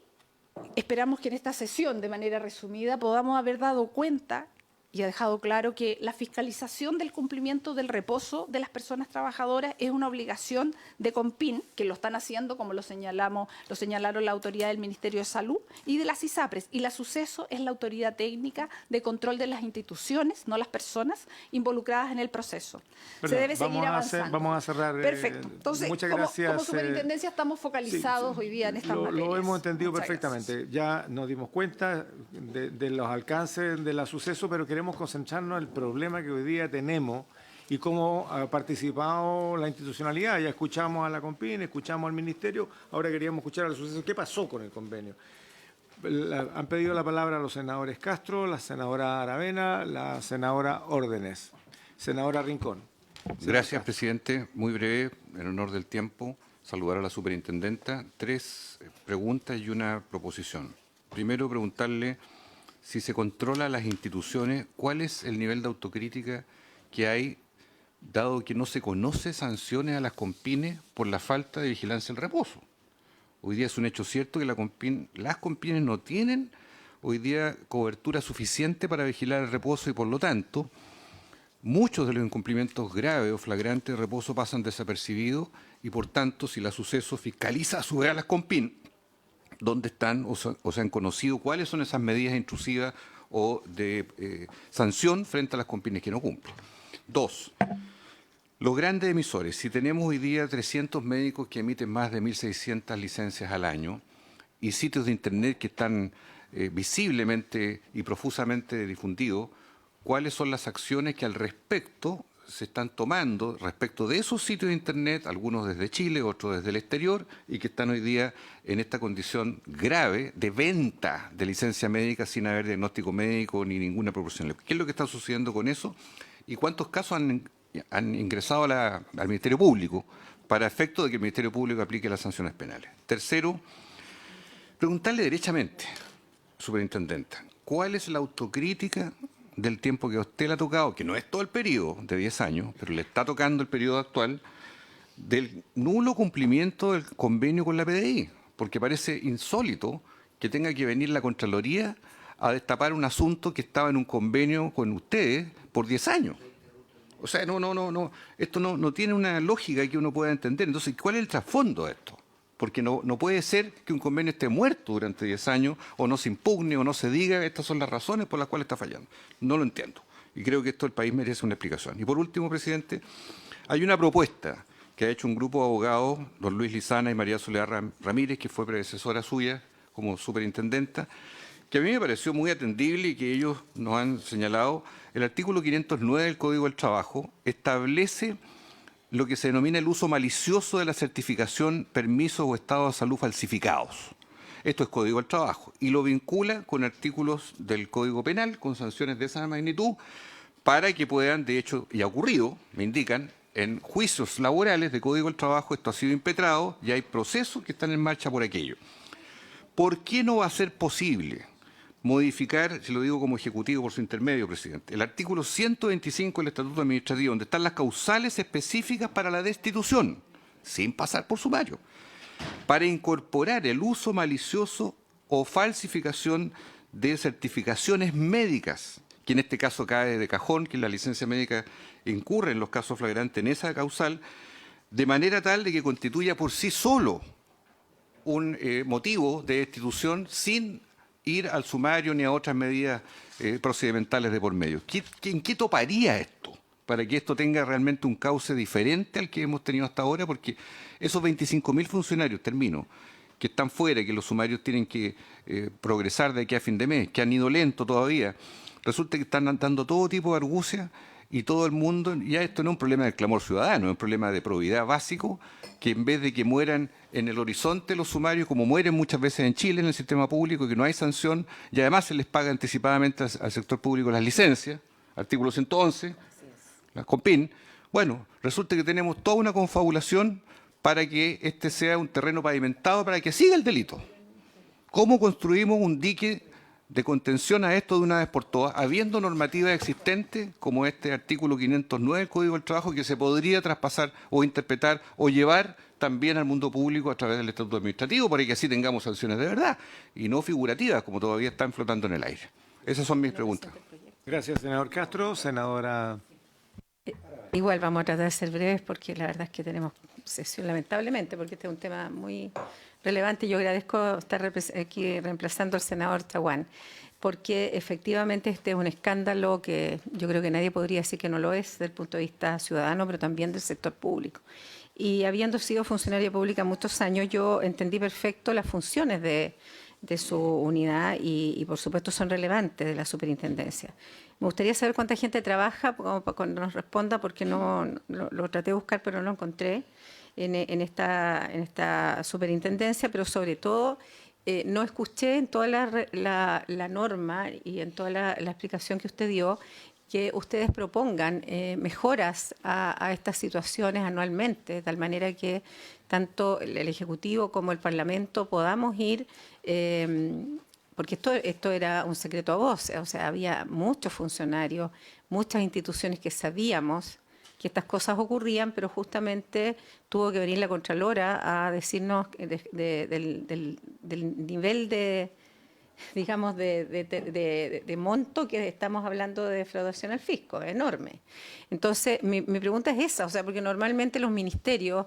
esperamos que en esta sesión, de manera resumida, podamos haber dado cuenta y ha dejado claro que la fiscalización del cumplimiento del reposo de las personas trabajadoras es una obligación de CONPIN, que lo están haciendo, como lo señalaron la autoridad del Ministerio de Salud y de las ISAPRES. Y la SUCESO es la autoridad técnica de control de las instituciones, no las personas involucradas en el proceso. Se debe seguir avanzando. Vamos a cerrar. Perfecto. Entonces, muchas gracias. como superintendencia estamos focalizados hoy día en estas materias. Lo hemos entendido Muchas perfectamente. gracias. Ya nos dimos cuenta de los alcances de la SUCESO, pero queremos concentrarnos en el problema que hoy día tenemos y cómo ha participado la institucionalidad. Ya escuchamos a la CONPIN, escuchamos al Ministerio, ahora queríamos escuchar a la SUCESO. ¿Qué pasó con el convenio? Han pedido la palabra los senadores Castro, la senadora Aravena, la senadora Órdenes. Senadora Rincón. Gracias, presidente. Muy breve, en honor del tiempo, saludar a la superintendenta. 3 preguntas y una proposición. Primero, preguntarle si se controla las instituciones, ¿cuál es el nivel de autocrítica que hay, dado que no se conoce sanciones a las CONPINes por la falta de vigilancia del reposo? Hoy día es un hecho cierto que las CONPINes no tienen hoy día cobertura suficiente para vigilar el reposo y, por lo tanto, muchos de los incumplimientos graves o flagrantes de reposo pasan desapercibidos y, por tanto, si la SUCESO fiscaliza a su vez a las CONPIN, dónde están o se han conocido cuáles son esas medidas intrusivas o de sanción frente a las CONPINes que no cumplen. 2. Los grandes emisores. Si tenemos hoy día 300 médicos que emiten más de 1.600 licencias al año y sitios de Internet que están visiblemente y profusamente difundidos, ¿cuáles son las acciones que al respecto se están tomando respecto de esos sitios de Internet, algunos desde Chile, otros desde el exterior, y que están hoy día en esta condición grave de venta de licencia médica sin haber diagnóstico médico ni ninguna proporción? ¿Qué es lo que está sucediendo con eso? ¿Y cuántos casos han ingresado al Ministerio Público para efecto de que el Ministerio Público aplique las sanciones penales? Tercero, preguntarle derechamente, superintendenta, ¿cuál es la autocrítica del tiempo que a usted le ha tocado, que no es todo el periodo de 10 años, pero le está tocando el periodo actual, del nulo cumplimiento del convenio con la PDI? Porque parece insólito que tenga que venir la Contraloría a destapar un asunto que estaba en un convenio con ustedes por 10 años. O sea, esto no tiene una lógica que uno pueda entender. Entonces, ¿cuál es el trasfondo de esto? Porque no puede ser que un convenio esté muerto durante 10 años o no se impugne o no se diga estas son las razones por las cuales está fallando. No lo entiendo. Y creo que esto el país merece una explicación. Y por último, presidente, hay una propuesta que ha hecho un grupo de abogados, don Luis Lizana y María Soledad Ramírez, que fue predecesora suya como superintendenta, que a mí me pareció muy atendible y que ellos nos han señalado. El artículo 509 del Código del Trabajo establece lo que se denomina el uso malicioso de la certificación, permisos o estados de salud falsificados. Esto es Código del Trabajo y lo vincula con artículos del Código Penal con sanciones de esa magnitud para que puedan, de hecho, y ha ocurrido, me indican, en juicios laborales de Código del Trabajo esto ha sido impetrado y hay procesos que están en marcha por aquello. ¿Por qué no va a ser posible modificar, se lo digo como ejecutivo por su intermedio, presidente, el artículo 125 del Estatuto Administrativo, donde están las causales específicas para la destitución, sin pasar por sumario, para incorporar el uso malicioso o falsificación de certificaciones médicas, que en este caso cae de cajón, que la licencia médica incurre en los casos flagrantes en esa causal, de manera tal de que constituya por sí solo un motivo de destitución sin ir al sumario ni a otras medidas procedimentales de por medio? ¿En qué toparía esto para que esto tenga realmente un cauce diferente al que hemos tenido hasta ahora? Porque esos 25.000 funcionarios, que están fuera, que los sumarios tienen que progresar de aquí a fin de mes, que han ido lento todavía, resulta que están dando todo tipo de argucias y todo el mundo, ya esto no es un problema del clamor ciudadano, es un problema de probidad básico, que en vez de que mueran en el horizonte los sumarios, como mueren muchas veces en Chile en el sistema público, que no hay sanción, y además se les paga anticipadamente al sector público las licencias, artículo 111, las COMPIN. Bueno, resulta que tenemos toda una confabulación para que este sea un terreno pavimentado, para que siga el delito. ¿Cómo construimos un dique de contención a esto de una vez por todas, habiendo normativas existentes como este artículo 509 del Código del Trabajo, que se podría traspasar o interpretar o llevar también al mundo público a través del estatuto administrativo, para que así tengamos sanciones de verdad y no figurativas como todavía están flotando en el aire? Esas son mis preguntas. Gracias, senador Castro. Senadora... Igual vamos a tratar de ser breves porque la verdad es que tenemos sesión, lamentablemente, porque este es un tema muy relevante. Yo agradezco estar aquí reemplazando al senador Chaguán, porque efectivamente este es un escándalo que yo creo que nadie podría decir que no lo es desde el punto de vista ciudadano, pero también del sector público. Y habiendo sido funcionaria pública muchos años, yo entendí perfecto las funciones de su unidad y por supuesto son relevantes de la superintendencia. Me gustaría saber cuánta gente trabaja, como cuando nos responda, porque no lo traté de buscar pero no lo encontré en esta superintendencia, pero sobre todo no escuché en toda la norma y en toda la explicación que usted dio que ustedes propongan mejoras a estas situaciones anualmente, de tal manera que tanto el Ejecutivo como el Parlamento podamos ir, porque esto era un secreto a voces, o sea, había muchos funcionarios, muchas instituciones que sabíamos que estas cosas ocurrían, pero justamente tuvo que venir la Contralora a decirnos del nivel de, digamos, de monto que estamos hablando de defraudación al fisco, es enorme. Entonces, mi pregunta es esa, o sea, porque normalmente los ministerios,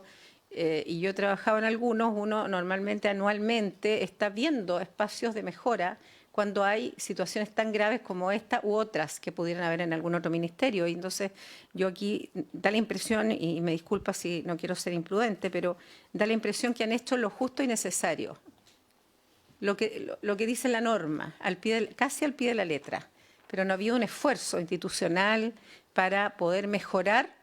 y yo he trabajado en algunos, uno normalmente anualmente está viendo espacios de mejora cuando hay situaciones tan graves como esta u otras que pudieran haber en algún otro ministerio. Y entonces yo aquí da la impresión, y me disculpa si no quiero ser imprudente, pero da la impresión que han hecho lo justo y necesario. Lo que dice la norma, casi al pie de la letra, pero no había un esfuerzo institucional para poder mejorar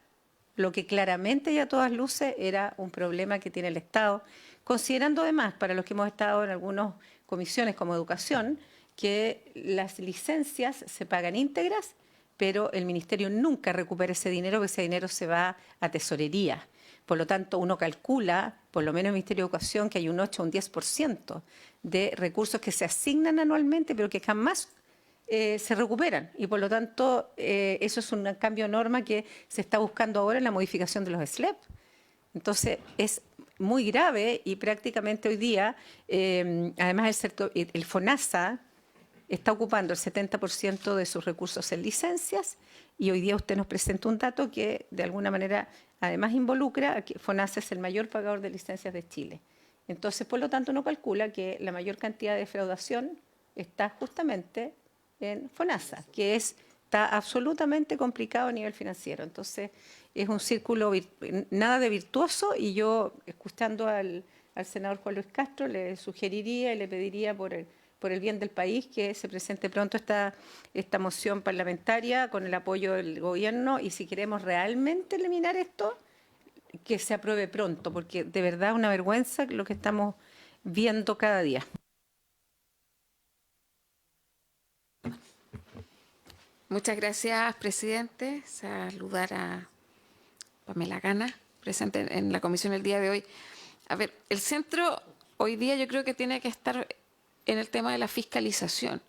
lo que claramente y a todas luces era un problema que tiene el Estado, considerando además, para los que hemos estado en algunas comisiones como educación, que las licencias se pagan íntegras, pero el Ministerio nunca recupera ese dinero, porque ese dinero se va a tesorería. Por lo tanto, uno calcula, por lo menos en el Ministerio de Educación, que hay un 8 o un 10% de recursos que se asignan anualmente, pero que jamás se recuperan. Y por lo tanto, eso es un cambio de norma que se está buscando ahora en la modificación de los SLEP. Entonces, es muy grave y prácticamente hoy día, además el FONASA está ocupando el 70% de sus recursos en licencias, y hoy día usted nos presenta un dato que de alguna manera además involucra a que FONASA es el mayor pagador de licencias de Chile. Entonces, por lo tanto, uno calcula que la mayor cantidad de defraudación está justamente en FONASA, que está absolutamente complicado a nivel financiero. Entonces, es un círculo nada de virtuoso, y yo, escuchando al senador Juan Luis Castro, le sugeriría y le pediría por el bien del país que se presente pronto esta moción parlamentaria con el apoyo del gobierno, y si queremos realmente eliminar esto, que se apruebe pronto, porque de verdad es una vergüenza lo que estamos viendo cada día. Muchas gracias, presidente. Saludar a Pamela Gana, presente en la comisión el día de hoy. A ver, el centro hoy día yo creo que tiene que estar en el tema de la fiscalización.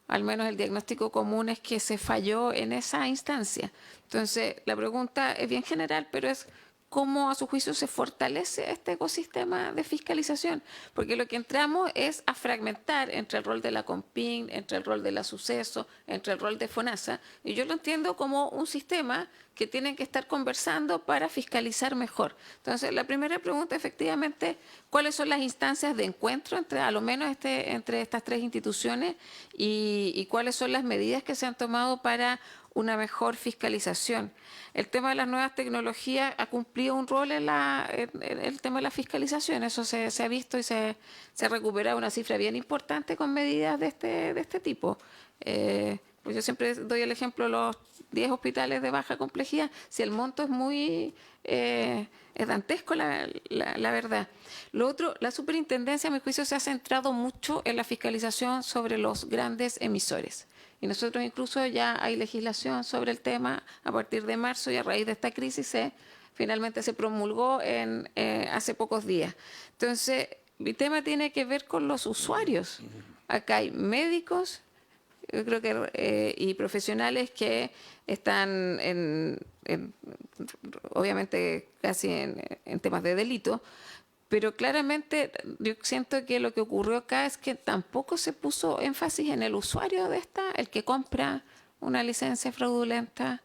Al menos el diagnóstico común es que se falló en esa instancia. Entonces, la pregunta es bien general, pero es cómo a su juicio se fortalece este ecosistema de fiscalización. Porque lo que entramos es a fragmentar entre el rol de la COMPIN, entre el rol de la Suceso, entre el rol de FONASA. Y yo lo entiendo como un sistema que tienen que estar conversando para fiscalizar mejor. Entonces, la primera pregunta, efectivamente, ¿cuáles son las instancias de encuentro entre, a lo menos, entre estas tres instituciones y cuáles son las medidas que se han tomado para una mejor fiscalización? El tema de las nuevas tecnologías ha cumplido un rol en el tema de la fiscalización. Eso se ha visto y se ha recuperado una cifra bien importante con medidas de este tipo. pues yo siempre doy el ejemplo de los 10 hospitales de baja complejidad, si el monto es muy es dantesco, la verdad. Lo otro, la superintendencia, a mi juicio, se ha centrado mucho en la fiscalización sobre los grandes emisores. Y nosotros incluso ya hay legislación sobre el tema a partir de marzo, y a raíz de esta crisis finalmente se promulgó hace pocos días. Entonces, mi tema tiene que ver con los usuarios. Acá hay médicos, yo creo que y profesionales que están obviamente casi en temas de delito, pero claramente yo siento que lo que ocurrió acá es que tampoco se puso énfasis en el usuario de el que compra una licencia fraudulenta,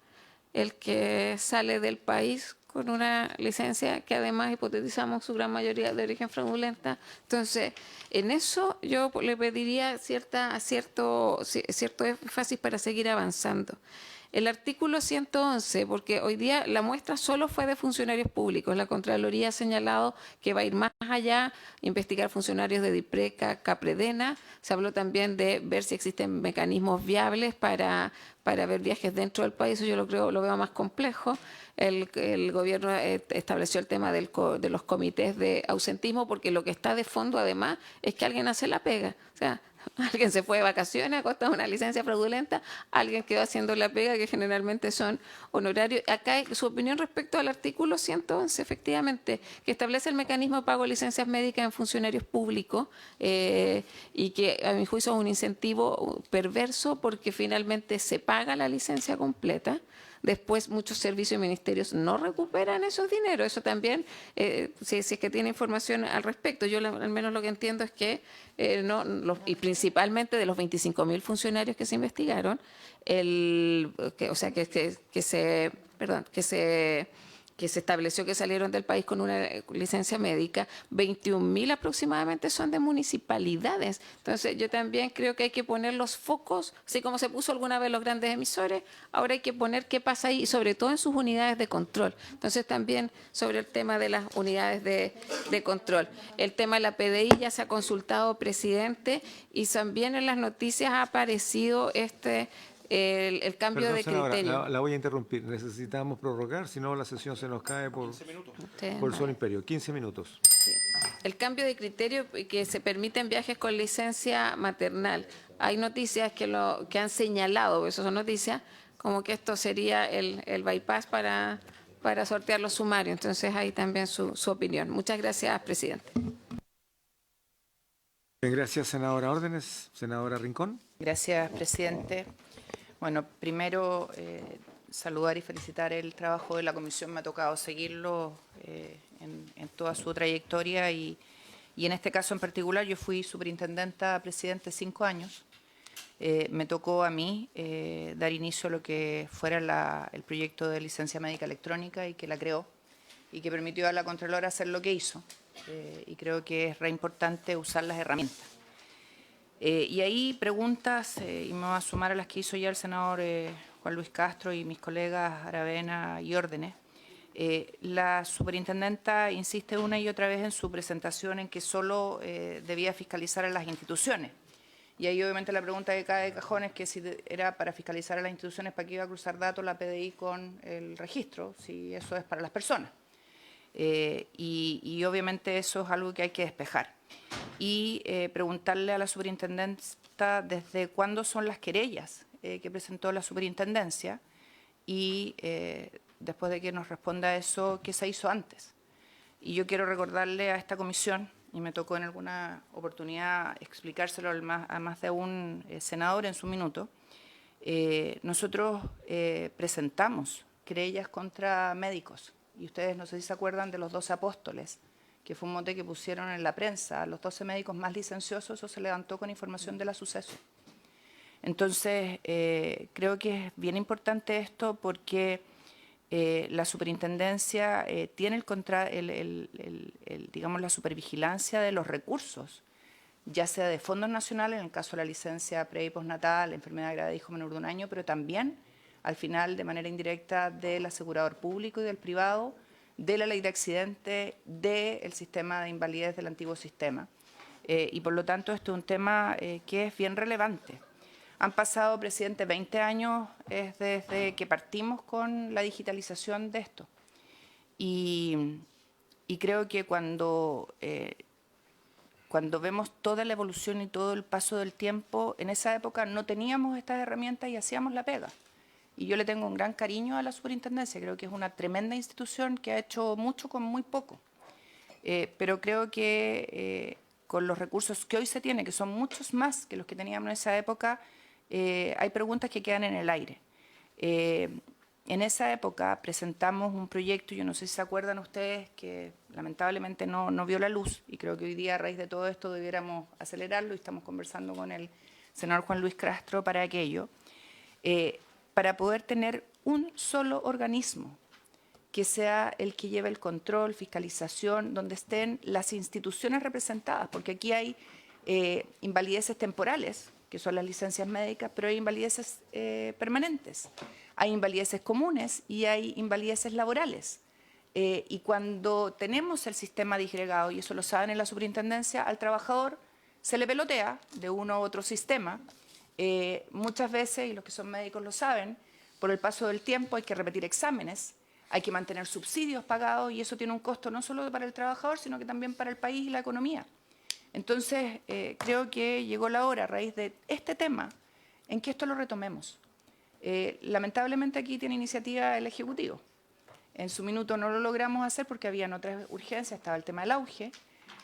el que sale del país con una licencia que además hipotetizamos su gran mayoría de origen fraudulenta. Entonces, en eso yo le pediría cierto énfasis para seguir avanzando. El artículo 111, porque hoy día la muestra solo fue de funcionarios públicos. La Contraloría ha señalado que va a ir más allá, investigar funcionarios de DIPRECA, CAPREDENA. Se habló también de ver si existen mecanismos viables para ver viajes dentro del país. Eso yo lo veo más complejo. El gobierno estableció el tema de los comités de ausentismo, porque lo que está de fondo además es que alguien hace la pega. O sea, alguien se fue de vacaciones a costa de una licencia fraudulenta, alguien quedó haciendo la pega, que generalalmente son honorarios. Acá hay su opinión respecto al artículo 111, efectivamente, que establece el mecanismo de pago de licencias médicas en funcionarios públicos y que a mi juicio es un incentivo perverso, porque finalmente se paga la licencia completa. Después muchos servicios y ministerios no recuperan esos dineros. Eso también, si es que tiene información al respecto. Yo al menos lo que entiendo es que, y principalmente de los 25.000 funcionarios que se investigaron, que se estableció que salieron del país con una licencia médica, 21.000 aproximadamente son de municipalidades. Entonces, yo también creo que hay que poner los focos, así como se puso alguna vez los grandes emisores, ahora hay que poner qué pasa ahí, y sobre todo en sus unidades de control. Entonces, también sobre el tema de las unidades de control. El tema de la PDI ya se ha consultado, presidente, y también en las noticias ha aparecido el cambio Perdón, de senadora, criterio. la voy a interrumpir. Necesitamos prorrogar, si no la sesión se nos cae por el solo imperio. 15 minutos. Sí. El cambio de criterio que se permiten viajes con licencia maternal. Hay noticias que han señalado, eso son noticias, como que esto sería el bypass para sortear los sumarios. Entonces, ahí también su opinión. Muchas gracias, presidente. Bien, gracias, senadora Órdenes. Senadora Rincón. Gracias, presidente. Bueno, primero saludar y felicitar el trabajo de la comisión. Me ha tocado seguirlo en toda su trayectoria y en este caso en particular yo fui superintendenta, presidente, 5 años. Me tocó a mí dar inicio a lo que fuera el proyecto de licencia médica electrónica, y que la creó y que permitió a la Contralora hacer lo que hizo. Y creo que es re importante usar las herramientas. Y ahí preguntas, y me voy a sumar a las que hizo ya el senador Juan Luis Castro y mis colegas Aravena y Órdenes. La superintendenta insiste una y otra vez en su presentación en que solo debía fiscalizar a las instituciones. Y ahí obviamente la pregunta que cae de cajón es que si era para fiscalizar a las instituciones, ¿para qué iba a cruzar datos la PDI con el registro? Si eso es para las personas. Y obviamente eso es algo que hay que despejar. Y preguntarle a la superintendenta desde cuándo son las querellas que presentó la superintendencia, y después de que nos responda eso, ¿qué se hizo antes? Y yo quiero recordarle a esta comisión, y me tocó en alguna oportunidad explicárselo a más de un senador en su minuto, nosotros presentamos querellas contra médicos, y ustedes no sé si se acuerdan de los 12 apóstoles, que fue un mote que pusieron en la prensa, los 12 médicos más licenciosos. Eso se levantó con información de la Suceso. Entonces, creo que es bien importante esto, porque la superintendencia tiene digamos, la supervigilancia de los recursos, ya sea de fondos nacionales, en el caso de la licencia pre y postnatal, enfermedad grave de hijo menor de 1 año, pero también, al final, de manera indirecta, del asegurador público y del privado, de la ley de accidente, del sistema de invalidez del antiguo sistema. Y por lo tanto, esto es un tema que es bien relevante. Han pasado, presidente, 20 años desde que partimos con la digitalización de esto. Y creo que cuando vemos toda la evolución y todo el paso del tiempo, en esa época no teníamos estas herramientas y hacíamos la pega. Y yo le tengo un gran cariño a la superintendencia, creo que es una tremenda institución que ha hecho mucho con muy poco. Pero creo que con los recursos que hoy se tiene, que son muchos más que los que teníamos en esa época, hay preguntas que quedan en el aire. En esa época presentamos un proyecto, yo no sé si se acuerdan ustedes, que lamentablemente no vio la luz, y creo que hoy día a raíz de todo esto debiéramos acelerarlo, y estamos conversando con el senador Juan Luis Castro para aquello, para poder tener un solo organismo que sea el que lleve el control, fiscalización, donde estén las instituciones representadas, porque aquí hay invalideces temporales, que son las licencias médicas, pero hay invalideces permanentes, hay invalideces comunes y hay invalideces laborales. Y cuando tenemos el sistema disgregado, y eso lo saben en la superintendencia, al trabajador se le pelotea de uno u otro sistema. Muchas veces, y los que son médicos lo saben, por el paso del tiempo hay que repetir exámenes, hay que mantener subsidios pagados, y eso tiene un costo no solo para el trabajador, sino que también para el país y la economía. Entonces, creo que llegó la hora, a raíz de este tema, en que esto lo retomemos. Lamentablemente aquí tiene iniciativa el Ejecutivo. En su minuto no lo logramos hacer porque habían otras urgencias, estaba el tema del auge,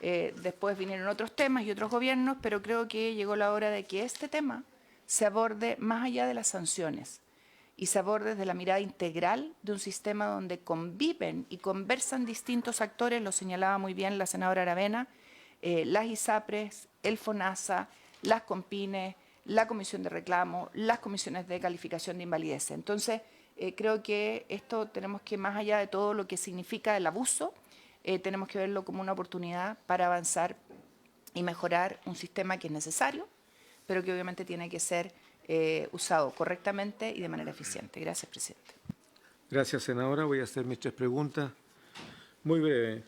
después vinieron otros temas y otros gobiernos, pero creo que llegó la hora de que este tema se aborde más allá de las sanciones y se aborde desde la mirada integral de un sistema donde conviven y conversan distintos actores, lo señalaba muy bien la senadora Aravena, las ISAPRES, el FONASA, las COMPINES, la Comisión de Reclamo, las comisiones de calificación de invalidez. Entonces, creo que esto tenemos que, más allá de todo lo que significa el abuso, tenemos que verlo como una oportunidad para avanzar y mejorar un sistema que es necesario, pero que obviamente tiene que ser usado correctamente y de manera eficiente. Gracias, presidente. Gracias, senadora. Voy a hacer mis 3 preguntas. Muy breve.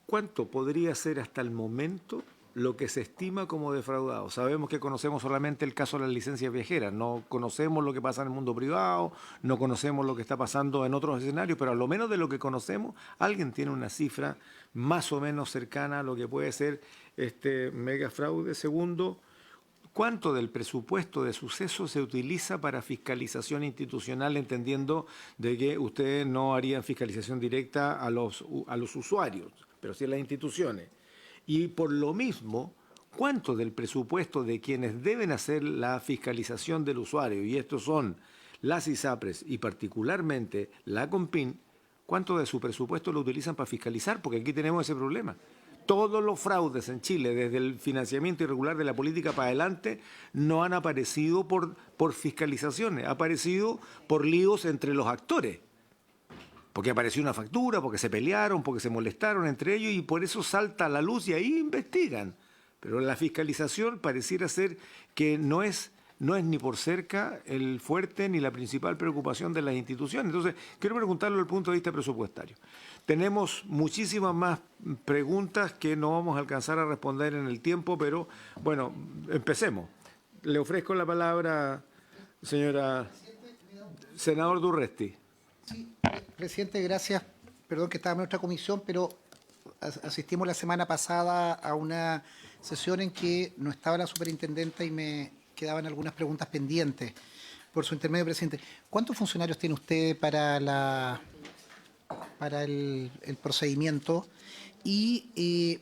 ¿Cuánto podría ser hasta el momento lo que se estima como defraudado? Sabemos que conocemos solamente el caso de las licencias viajeras, no conocemos lo que pasa en el mundo privado, no conocemos lo que está pasando en otros escenarios, pero a lo menos de lo que conocemos, alguien tiene una cifra más o menos cercana a lo que puede ser este mega fraude. Segundo, ¿cuánto del presupuesto de suceso se utiliza para fiscalización institucional, entendiendo de que ustedes no harían fiscalización directa a los usuarios, pero sí a las instituciones? Y por lo mismo, ¿cuánto del presupuesto de quienes deben hacer la fiscalización del usuario, y estos son las ISAPRES y particularmente la COMPIN, cuánto de su presupuesto lo utilizan para fiscalizar? Porque aquí tenemos ese problema. Todos los fraudes en Chile, desde el financiamiento irregular de la política para adelante, no han aparecido por fiscalizaciones, ha aparecido por líos entre los actores. Porque apareció una factura, porque se pelearon, porque se molestaron entre ellos, y por eso salta a la luz y ahí investigan. Pero la fiscalización pareciera ser que no es ni por cerca el fuerte ni la principal preocupación de las instituciones. Entonces, quiero preguntarlo desde el punto de vista presupuestario. Tenemos muchísimas más preguntas que no vamos a alcanzar a responder en el tiempo, pero bueno, empecemos. Le ofrezco la palabra, señora senador Durresti. Sí, presidente, gracias. Perdón que estaba en otra comisión, pero asistimos la semana pasada a una sesión en que no estaba la superintendenta y me quedaban algunas preguntas pendientes. Por su intermedio, presidente, ¿cuántos funcionarios tiene usted para el procedimiento? Y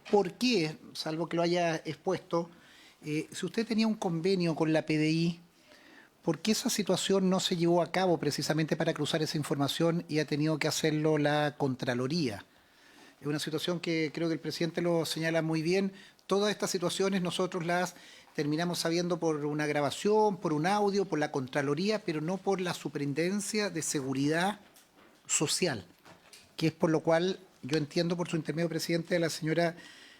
¿por qué, salvo que lo haya expuesto, si usted tenía un convenio con la PDI, ¿por qué esa situación no se llevó a cabo precisamente para cruzar esa información y ha tenido que hacerlo la Contraloría? Es una situación que creo que el presidente lo señala muy bien. Todas estas situaciones nosotros las terminamos sabiendo por una grabación, por un audio, por la Contraloría, pero no por la Superintendencia de Seguridad Social, que es por lo cual yo entiendo por su intermedio, presidente, a la señora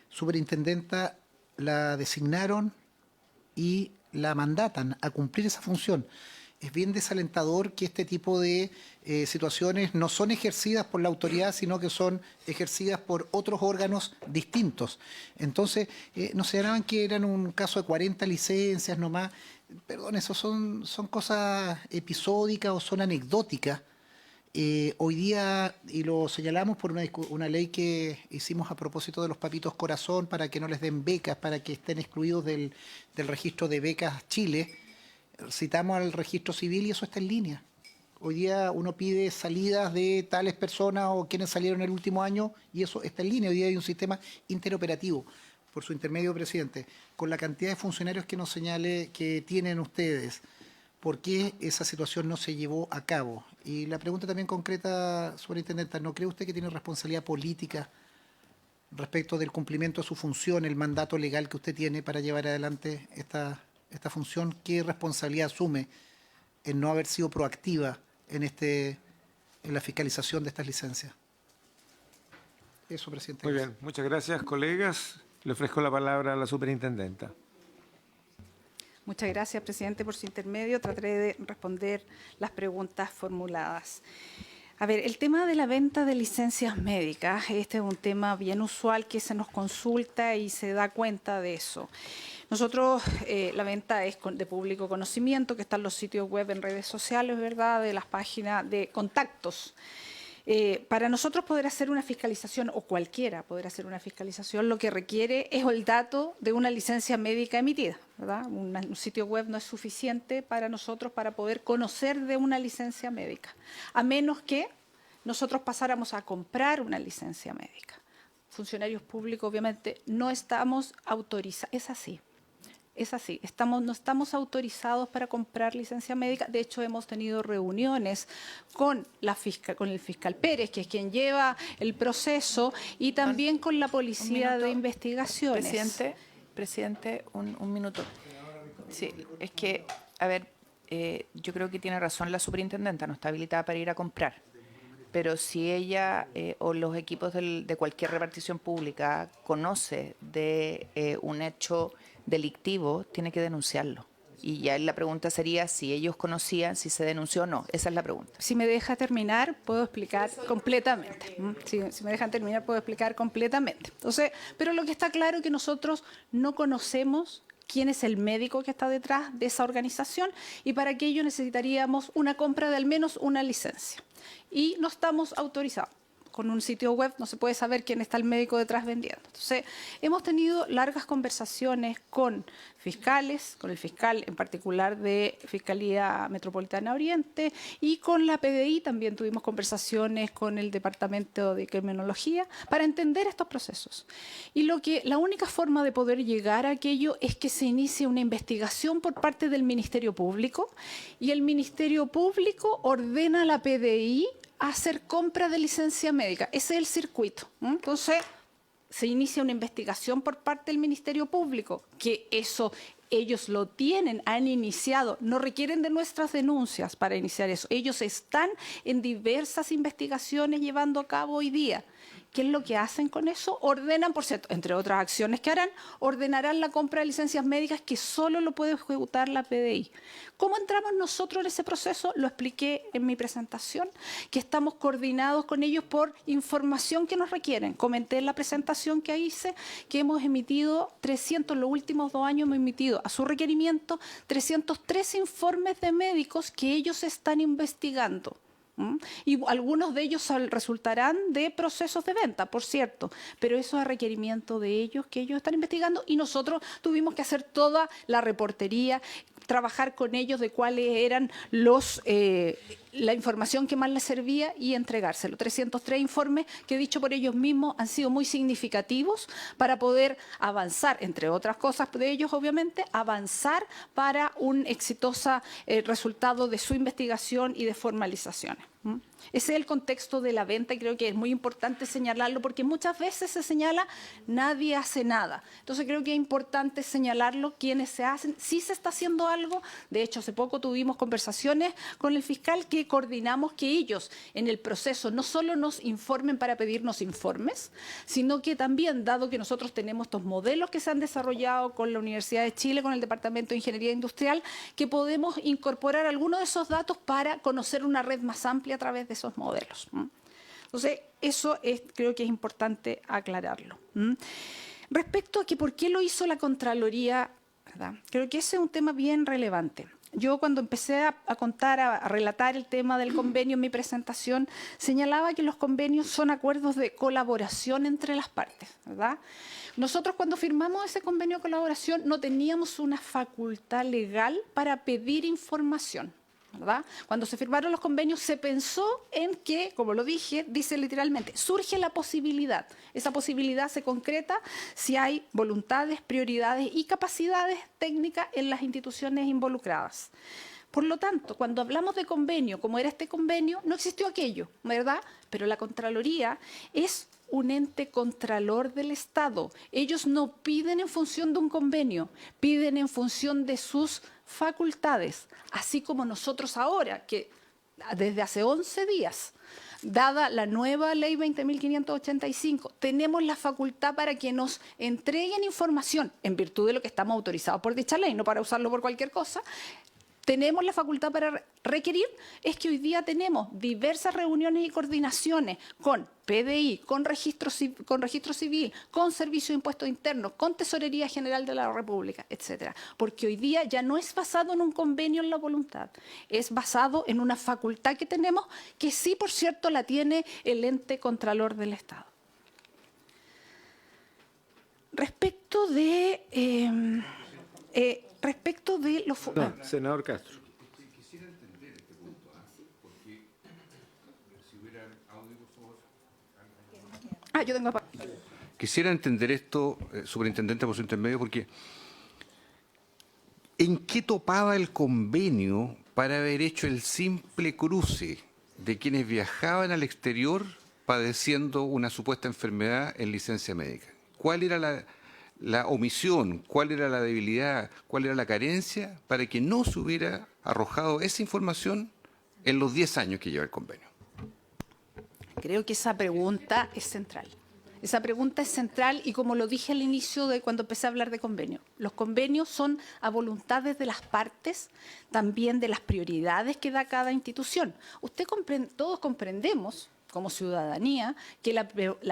superintendenta la designaron y la mandatan a cumplir esa función. es bien desalentador que este tipo de situaciones no son ejercidas por la autoridad, sino que son ejercidas por otros órganos distintos. Entonces, nos señalaban que eran un caso de 40 licencias nomás. Perdón, eso son cosas episódicas o son anecdóticas. Hoy día, y lo señalamos por una ley que hicimos a propósito de los papitos corazón para que no les den becas, para que estén excluidos del registro de becas Chile, citamos al registro civil y eso está en línea. Hoy día uno pide salidas de tales personas o quienes salieron el último año y eso está en línea. Hoy día hay un sistema interoperativo. Por su intermedio, presidente, con la cantidad de funcionarios que nos señale que tienen ustedes, ¿por qué esa situación no se llevó a cabo? Y la pregunta también concreta, superintendenta, ¿no cree usted que tiene responsabilidad política respecto del cumplimiento de su función, el mandato legal que usted tiene para llevar adelante esta función? ¿Qué responsabilidad asume en no haber sido proactiva en la fiscalización de estas licencias? Eso, presidente. Muy bien, muchas gracias, colegas. Le ofrezco la palabra a la superintendenta. Muchas gracias, presidente, por su intermedio. Trataré de responder las preguntas formuladas. A ver, el tema de la venta de licencias médicas, este es un tema bien usual que se nos consulta y se da cuenta de eso. Nosotros, la venta es de público conocimiento, que está en los sitios web, en redes sociales, ¿verdad?, de las páginas de contactos. Para nosotros poder hacer una fiscalización, o cualquiera poder hacer una fiscalización, lo que requiere es el dato de una licencia médica emitida, ¿verdad? Un sitio web no es suficiente para nosotros para poder conocer de una licencia médica, a menos que nosotros pasáramos a comprar una licencia médica. Funcionarios públicos, obviamente, no estamos autorizados, es así. Es así, no estamos autorizados para comprar licencia médica. De hecho, hemos tenido reuniones con el fiscal Pérez, que es quien lleva el proceso, y también con la Policía de Investigaciones. Presidente, un minuto. Sí, es que, a ver, yo creo que tiene razón la superintendenta, no está habilitada para ir a comprar. Pero si ella o los equipos de cualquier repartición pública conoce de un hecho delictivo, tiene que denunciarlo. Y ya la pregunta sería si ellos conocían, si se denunció o no. Esa es la pregunta. Si me deja terminar, puedo explicar completamente. Si me dejan terminar, puedo explicar completamente. Entonces, pero lo que está claro es que nosotros no conocemos quién es el médico que está detrás de esa organización, y para aquello necesitaríamos una compra de al menos una licencia. Y no estamos autorizados. Con un sitio web no se puede saber quién está el médico detrás vendiendo. Entonces, hemos tenido largas conversaciones con fiscales, con el fiscal en particular de Fiscalía Metropolitana Oriente, y con la PDI también tuvimos conversaciones con el Departamento de Criminología para entender estos procesos. Y la única forma de poder llegar a aquello es que se inicie una investigación por parte del Ministerio Público, y el Ministerio Público ordena a la PDI a hacer compra de licencia médica. Ese es el circuito. Entonces, se inicia una investigación por parte del Ministerio Público, que eso ellos lo tienen, han iniciado, no requieren de nuestras denuncias para iniciar eso. Ellos están en diversas investigaciones llevando a cabo hoy día. ¿Qué es lo que hacen con eso? Ordenan, por cierto, entre otras acciones que harán, ordenarán la compra de licencias médicas que solo lo puede ejecutar la PDI. ¿Cómo entramos nosotros en ese proceso? Lo expliqué en mi presentación, que estamos coordinados con ellos por información que nos requieren. Comenté en la presentación que hice que hemos emitido 300, los últimos 2 años hemos emitido a su requerimiento 303 informes de médicos que ellos están investigando. Y algunos de ellos resultarán de procesos de venta, por cierto, pero eso es a requerimiento de ellos, que ellos están investigando, y nosotros tuvimos que hacer toda la reportería, trabajar con ellos de cuáles eran la información que más les servía y entregárselo. 303 informes que, dicho por ellos mismos, han sido muy significativos para poder avanzar, entre otras cosas de ellos, obviamente, avanzar para un exitoso resultado de su investigación y de formalizaciones. ¿Mm? Ese es el contexto de la venta y creo que es muy importante señalarlo porque muchas veces se señala nadie hace nada. Entonces creo que es importante señalarlo quienes se hacen. Sí se está haciendo algo. De hecho, hace poco tuvimos conversaciones con el fiscal que coordinamos que ellos en el proceso no solo nos informen para pedirnos informes, sino que también, dado que nosotros tenemos estos modelos que se han desarrollado con la Universidad de Chile, con el Departamento de Ingeniería Industrial, que podemos incorporar algunos de esos datos para conocer una red más amplia a través de esos modelos. Entonces, creo que es importante aclararlo. Respecto a que por qué lo hizo la Contraloría, ¿verdad? Creo que ese es un tema bien relevante. Yo cuando empecé a relatar el tema del convenio en mi presentación, señalaba que los convenios son acuerdos de colaboración entre las partes, ¿verdad? Nosotros cuando firmamos ese convenio de colaboración no teníamos una facultad legal para pedir información, ¿verdad? Cuando se firmaron los convenios se pensó en que, como lo dije, dice literalmente, surge la posibilidad. Esa posibilidad se concreta si hay voluntades, prioridades y capacidades técnicas en las instituciones involucradas. Por lo tanto, cuando hablamos de convenio, como era este convenio, no existió aquello, ¿verdad? Pero la Contraloría es un ente contralor del Estado. Ellos no piden en función de un convenio, piden en función de sus facultades, así como nosotros ahora, que desde hace 11 días, dada la nueva ley 20.585, tenemos la facultad para que nos entreguen información en virtud de lo que estamos autorizados por dicha ley, no para usarlo por cualquier cosa. Tenemos la facultad para requerir, es que hoy día tenemos diversas reuniones y coordinaciones con PDI, con registro civil, con Servicio de Impuestos Internos, con Tesorería General de la República, etcétera. Porque hoy día ya no es basado en un convenio en la voluntad, es basado en una facultad que tenemos, que sí, por cierto, la tiene el ente contralor del Estado. Respecto de los... No, senador Castro. Quisiera entender este punto, porque si hubiera audio, por favor. yo tengo... Quisiera entender esto, superintendente, por su intermedio, porque ¿en qué topaba el convenio para haber hecho el simple cruce de quienes viajaban al exterior padeciendo una supuesta enfermedad en licencia médica? ¿Cuál era la omisión, cuál era la debilidad, cuál era la carencia para que no se hubiera arrojado esa información en los 10 años que lleva el convenio? Creo que esa pregunta es central. Esa pregunta es central y como lo dije al inicio de cuando empecé a hablar de convenio, los convenios son a voluntades de las partes, también de las prioridades que da cada institución. Todos comprendemos como ciudadanía que la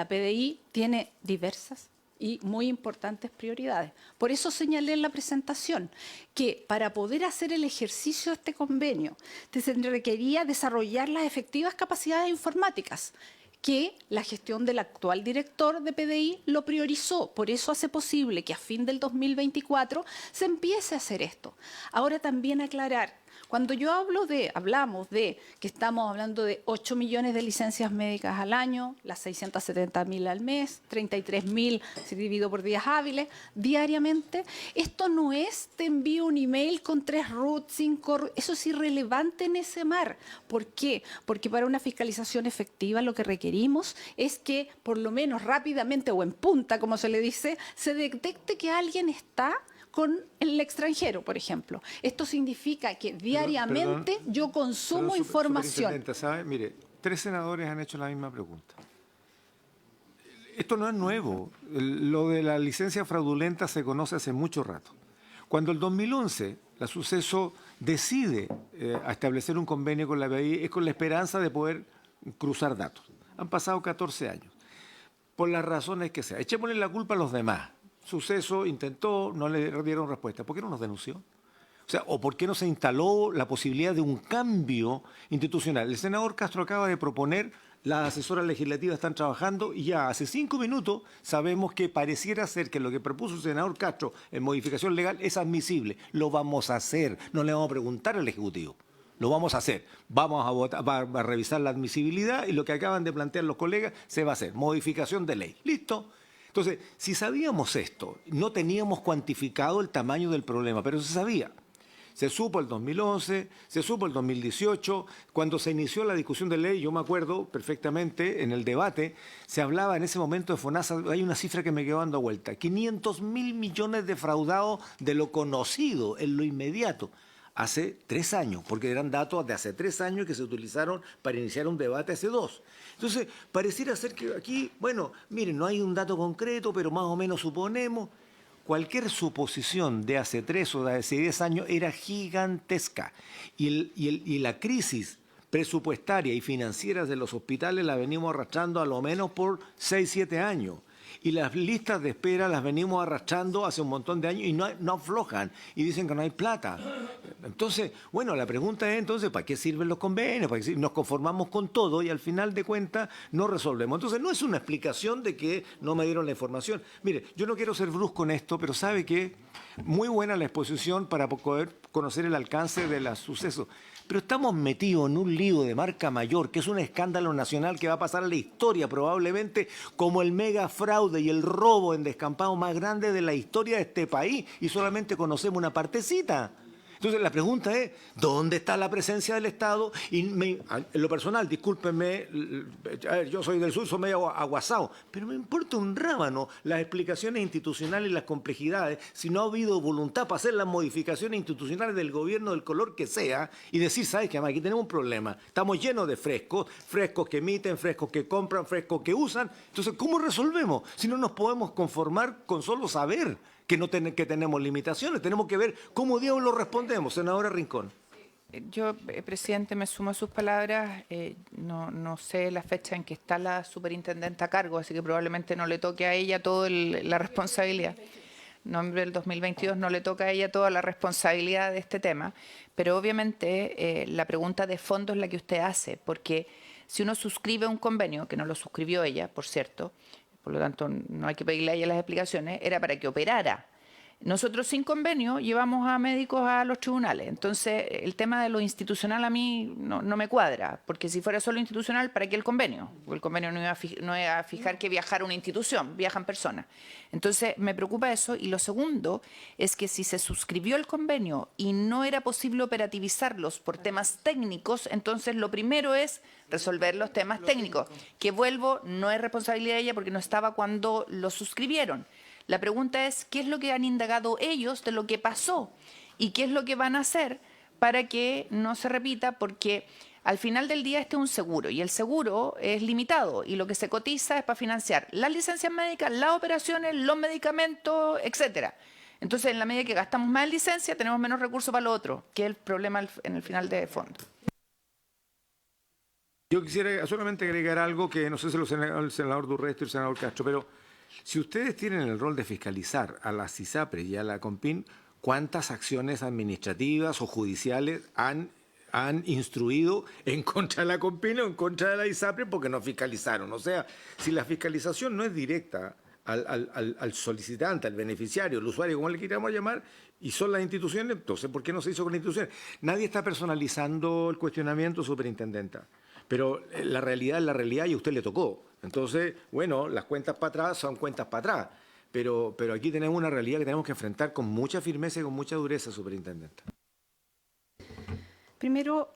PDI tiene diversas y muy importantes prioridades. Por eso señalé en la presentación que para poder hacer el ejercicio de este convenio se requería desarrollar las efectivas capacidades informáticas que la gestión del actual director de PDI lo priorizó. Por eso hace posible que a fin del 2024 se empiece a hacer esto. Ahora también aclarar, cuando yo hablamos de que estamos hablando de 8 millones de licencias médicas al año, las 670.000 al mes, 33.000 si dividido por días hábiles, diariamente, esto no es te envío un email con 3 root, 5 root, eso es irrelevante en ese mar. ¿Por qué? Porque para una fiscalización efectiva lo que requerimos es que por lo menos rápidamente o en punta, como se le dice, se detecte que alguien está con el extranjero, por ejemplo. Esto significa que diariamente yo consumo información. ¿Sabe? Mire, 3 senadores han hecho la misma pregunta. Esto no es nuevo. Lo de la licencia fraudulenta se conoce hace mucho rato. Cuando el 2011 la Suceso decide a establecer un convenio con la PDI, es con la esperanza de poder cruzar datos. Han pasado 14 años. Por las razones que sea. Echémosle la culpa a los demás. Suceso intentó, no le dieron respuesta. ¿Por qué no nos denunció? O sea, ¿o por qué no se instaló la posibilidad de un cambio institucional? El senador Castro acaba de proponer, las asesoras legislativas están trabajando y ya hace 5 minutos sabemos que pareciera ser que lo que propuso el senador Castro en modificación legal es admisible. Lo vamos a hacer, no le vamos a preguntar al Ejecutivo. Lo vamos a hacer. Vamos a votar, a revisar la admisibilidad y lo que acaban de plantear los colegas se va a hacer. Modificación de ley. ¿Listo? Entonces, si sabíamos esto, no teníamos cuantificado el tamaño del problema, pero se sabía. Se supo el 2011, se supo el 2018. Cuando se inició la discusión de ley, yo me acuerdo perfectamente, en el debate, se hablaba en ese momento de FONASA, hay una cifra que me quedó dando vuelta, 500.000 millones defraudados de lo conocido, en lo inmediato. Hace 3 años, porque eran datos de hace 3 años que se utilizaron para iniciar un debate hace 2. Entonces, pareciera ser que aquí, bueno, miren, no hay un dato concreto, pero más o menos suponemos. Cualquier suposición de hace 3 o de hace 10 años era gigantesca. Y la crisis presupuestaria y financiera de los hospitales la venimos arrastrando a lo menos por 6, 7 años. Y las listas de espera las venimos arrastrando hace un montón de años y no aflojan. Y dicen que no hay plata. Entonces, bueno, la pregunta es entonces, ¿para qué sirven los convenios? ¿Para qué nos conformamos con todo y al final de cuentas no resolvemos? Entonces, no es una explicación de que no me dieron la información. Mire, yo no quiero ser brusco en esto, pero ¿sabe qué? Muy buena la exposición para poder conocer el alcance de los sucesos. Pero estamos metidos en un lío de marca mayor, que es un escándalo nacional que va a pasar a la historia probablemente como el mega fraude y el robo en descampado más grande de la historia de este país, y solamente conocemos una partecita. Entonces la pregunta es, ¿dónde está la presencia del Estado? Y en lo personal, discúlpenme, a ver, yo soy del sur, soy medio aguasado, pero me importa un rábano las explicaciones institucionales y las complejidades si no ha habido voluntad para hacer las modificaciones institucionales del gobierno del color que sea y decir, ¿sabes qué? Aquí tenemos un problema, estamos llenos de frescos que emiten, frescos que compran, frescos que usan. Entonces, ¿cómo resolvemos? Si no nos podemos conformar con solo saber que tenemos limitaciones, tenemos que ver cómo diablos respondemos. Senadora Rincón. Yo, presidente, me sumo a sus palabras. No sé la fecha en que está la superintendente a cargo, así que probablemente no le toque a ella toda la responsabilidad. Nombre del 2022 no le toca a ella toda la responsabilidad de este tema, pero obviamente la pregunta de fondo es la que usted hace, porque si uno suscribe un convenio, que no lo suscribió ella, por cierto, por lo tanto no hay que pedirle a ella las explicaciones, era para que operara. Nosotros sin convenio llevamos a médicos a los tribunales. Entonces, el tema de lo institucional a mí no me cuadra, porque si fuera solo institucional, ¿para qué el convenio? Porque el convenio no iba a fijar que viajara una institución, viajan personas. Entonces, me preocupa eso. Y lo segundo es que si se suscribió el convenio y no era posible operativizarlos por temas técnicos, entonces lo primero es resolver los temas técnicos, que vuelvo, no es responsabilidad de ella porque no estaba cuando lo suscribieron. La pregunta es, ¿qué es lo que han indagado ellos de lo que pasó? ¿Y qué es lo que van a hacer para que no se repita? Porque al final del día este es un seguro y el seguro es limitado y lo que se cotiza es para financiar las licencias médicas, las operaciones, los medicamentos, etcétera. Entonces, en la medida que gastamos más en licencia, tenemos menos recursos para lo otro, que es el problema en el final de fondo. Yo quisiera solamente agregar algo que no sé si el senador Durresto y el senador Castro, pero si ustedes tienen el rol de fiscalizar a la CISAPRE y a la CONPIN, ¿cuántas acciones administrativas o judiciales han instruido en contra de la CONPIN o en contra de la ISAPRE porque no fiscalizaron? O sea, si la fiscalización no es directa al solicitante, al beneficiario, al usuario, como le queramos llamar, y son las instituciones, entonces, ¿por qué no se hizo con las instituciones? Nadie está personalizando el cuestionamiento, superintendenta. Pero la realidad es la realidad y a usted le tocó. Entonces, bueno, las cuentas para atrás son cuentas para atrás. Pero aquí tenemos una realidad que tenemos que enfrentar con mucha firmeza y con mucha dureza, superintendente. Primero,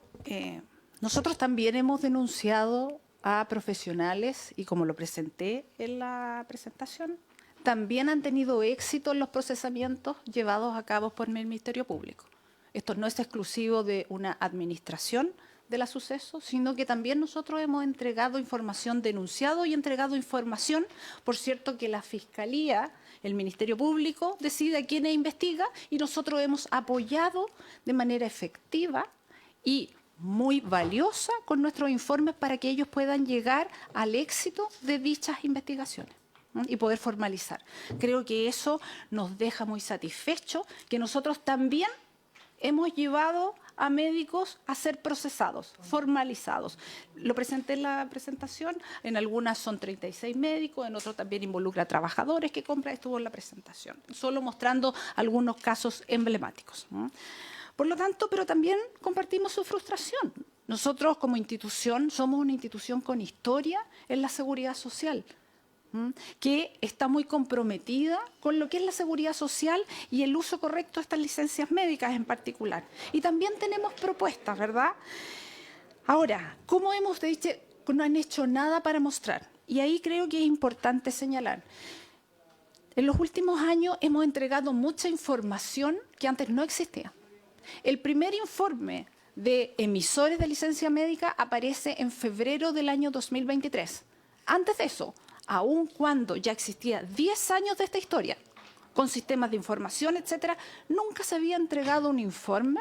nosotros también hemos denunciado a profesionales y como lo presenté en la presentación, también han tenido éxito en los procesamientos llevados a cabo por el Ministerio Público. Esto no es exclusivo de una administración de los sucesos, sino que también nosotros hemos entregado información, denunciado y entregado información. Por cierto que la Fiscalía, el Ministerio Público, decide a quién investiga y nosotros hemos apoyado de manera efectiva y muy valiosa con nuestros informes para que ellos puedan llegar al éxito de dichas investigaciones y poder formalizar. Creo que eso nos deja muy satisfechos, que nosotros también hemos llevado a médicos a ser procesados, formalizados. Lo presenté en la presentación, en algunas son 36 médicos, en otros también involucra a trabajadores que compran, estuvo en la presentación, solo mostrando algunos casos emblemáticos. Por lo tanto, pero también compartimos su frustración. Nosotros como institución somos una institución con historia en la seguridad social. que está muy comprometida con lo que es la seguridad social y el uso correcto de estas licencias médicas en particular. Y también tenemos propuestas, ¿verdad? Ahora, ¿cómo hemos dicho que no han hecho nada para mostrar? Y ahí creo que es importante señalar. En los últimos años hemos entregado mucha información que antes no existía. El primer informe de emisores de licencia médica aparece en febrero del año 2023. Antes de eso, aun cuando ya existía 10 años de esta historia, con sistemas de información, etcétera, nunca se había entregado un informe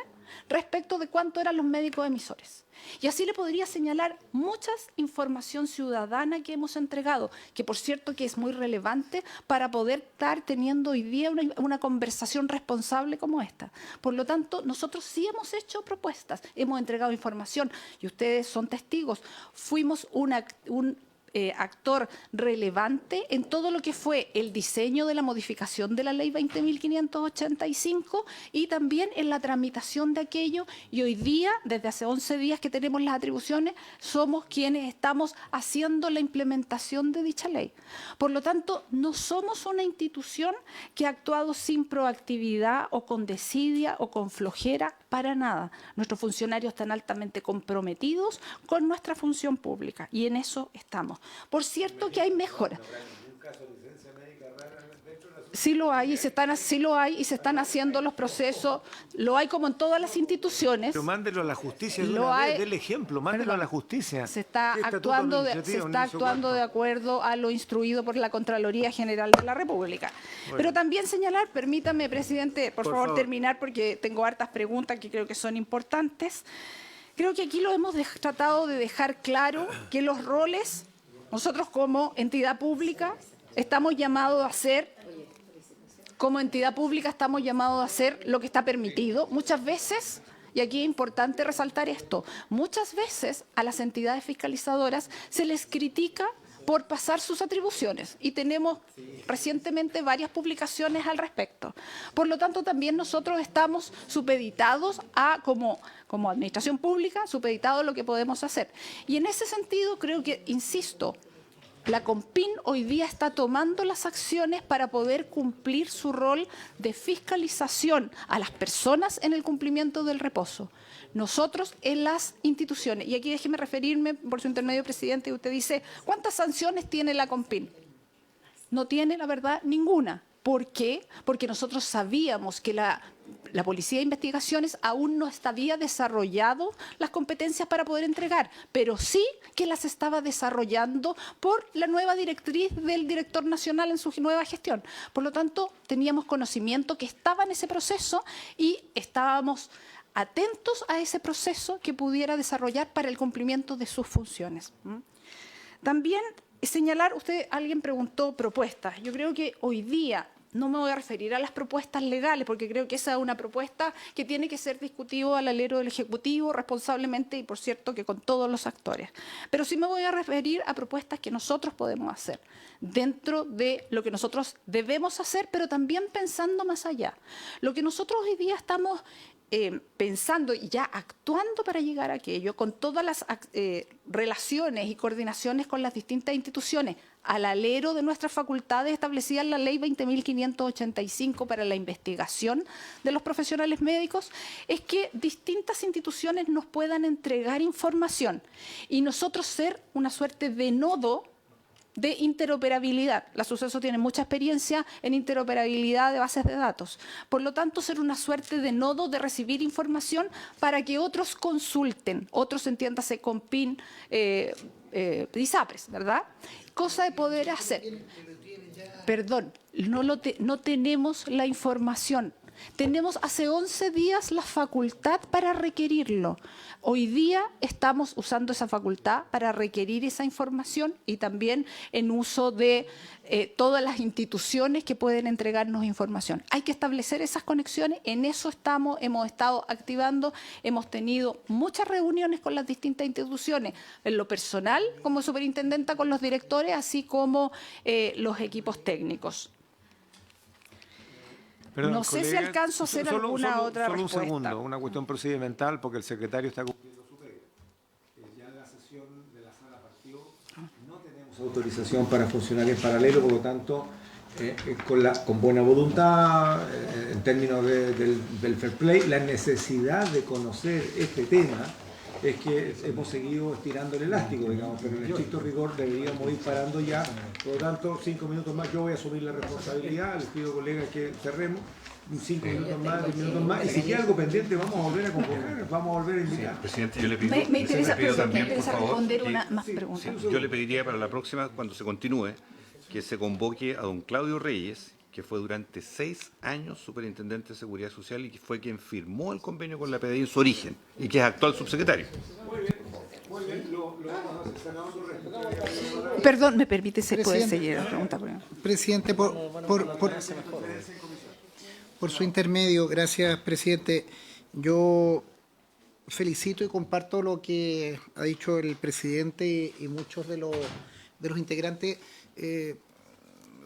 respecto de cuánto eran los médicos emisores. Y así le podría señalar mucha información ciudadana que hemos entregado, que por cierto que es muy relevante para poder estar teniendo hoy día una conversación responsable como esta. Por lo tanto, nosotros sí hemos hecho propuestas, hemos entregado información y ustedes son testigos. Fuimos un actor relevante en todo lo que fue el diseño de la modificación de la ley 20.585 y también en la tramitación de aquello, y hoy día, desde hace 11 días que tenemos las atribuciones, somos quienes estamos haciendo la implementación de dicha ley. Por lo tanto, no somos una institución que ha actuado sin proactividad o con desidia o con flojera, para nada. Nuestros funcionarios están altamente comprometidos con nuestra función pública y en eso estamos. Por cierto que hay mejoras. Sí lo hay y se están haciendo los procesos, lo hay como en todas las instituciones. Pero mándelo a la justicia de una vez, del ejemplo, mándelo a la justicia. Se está actuando de acuerdo a lo instruido por la Contraloría General de la República. Bueno. Pero también señalar, permítame, presidente, por favor terminar porque tengo hartas preguntas que creo que son importantes. Creo que aquí lo hemos tratado de dejar claro que los roles, nosotros como entidad pública estamos llamados a hacer. Como entidad pública estamos llamados a hacer lo que está permitido. Muchas veces, y aquí es importante resaltar esto, muchas veces a las entidades fiscalizadoras se les critica por pasar sus atribuciones y tenemos recientemente varias publicaciones al respecto. Por lo tanto, también nosotros estamos supeditados a, como administración pública, supeditados a lo que podemos hacer. Y en ese sentido creo que, insisto, la COMPIN hoy día está tomando las acciones para poder cumplir su rol de fiscalización a las personas en el cumplimiento del reposo. Nosotros en las instituciones, y aquí déjeme referirme por su intermedio, presidente, usted dice, ¿cuántas sanciones tiene la COMPIN? No tiene, la verdad, ninguna. ¿Por qué? Porque nosotros sabíamos que la Policía de Investigaciones aún no había desarrollado las competencias para poder entregar, pero sí que las estaba desarrollando por la nueva directriz del director nacional en su nueva gestión. Por lo tanto, teníamos conocimiento que estaba en ese proceso y estábamos atentos a ese proceso que pudiera desarrollar para el cumplimiento de sus funciones. También señalar, alguien preguntó propuestas. Yo creo que hoy día no me voy a referir a las propuestas legales, porque creo que esa es una propuesta que tiene que ser discutido al alero del Ejecutivo responsablemente y, por cierto, que con todos los actores. Pero sí me voy a referir a propuestas que nosotros podemos hacer dentro de lo que nosotros debemos hacer, pero también pensando más allá. Lo que nosotros hoy día estamos pensando y ya actuando para llegar a aquello, con todas las relaciones y coordinaciones con las distintas instituciones, al alero de nuestras facultades establecidas en la Ley 20.585 para la investigación de los profesionales médicos, es que distintas instituciones nos puedan entregar información y nosotros ser una suerte de nodo de interoperabilidad. La Suceso tiene mucha experiencia en interoperabilidad de bases de datos. Por lo tanto, ser una suerte de nodo de recibir información para que otros consulten, otros, entiéndase, COMPIN, ISAPRES, ¿verdad? Cosa de poder hacer. Perdón, no tenemos la información. Tenemos hace 11 días la facultad para requerirlo. Hoy día estamos usando esa facultad para requerir esa información y también en uso de todas las instituciones que pueden entregarnos información. Hay que establecer esas conexiones, en eso hemos estado activando, hemos tenido muchas reuniones con las distintas instituciones, en lo personal como superintendenta con los directores, así como los equipos técnicos. Perdón, no sé colega, si alcanzo a hacer alguna otra respuesta. Solo un segundo, una cuestión procedimental, porque el secretario está cumpliendo su pega. Ya la sesión No tenemos autorización para funcionar en paralelo, por lo tanto, con buena voluntad, en términos del fair play, la necesidad de conocer este tema es que hemos seguido estirando el elástico, digamos, pero en estricto rigor deberíamos ir parando ya. Por lo tanto, 5 minutos más, yo voy a asumir la responsabilidad, les pido, colegas, que cerremos. 5 minutos más, 10 minutos más, y si queda algo pendiente vamos a volver a convocar, vamos a volver a invitar. Presidente, yo le pido, Me interesa, le pido también, me interesa por favor, responder que- una más pregunta. yo le pediría para la próxima, cuando se continúe, que se convoque a don Claudio Reyes, que fue durante 6 años superintendente de Seguridad Social y que fue quien firmó el convenio con la PDI en su origen y que es actual subsecretario. Muy bien, lo vamos a hacer, senador. Perdón, ¿me permite poder Presidente. seguir la pregunta? Presidente, por su intermedio, gracias, presidente. Yo felicito y comparto lo que ha dicho el presidente y muchos de los integrantes.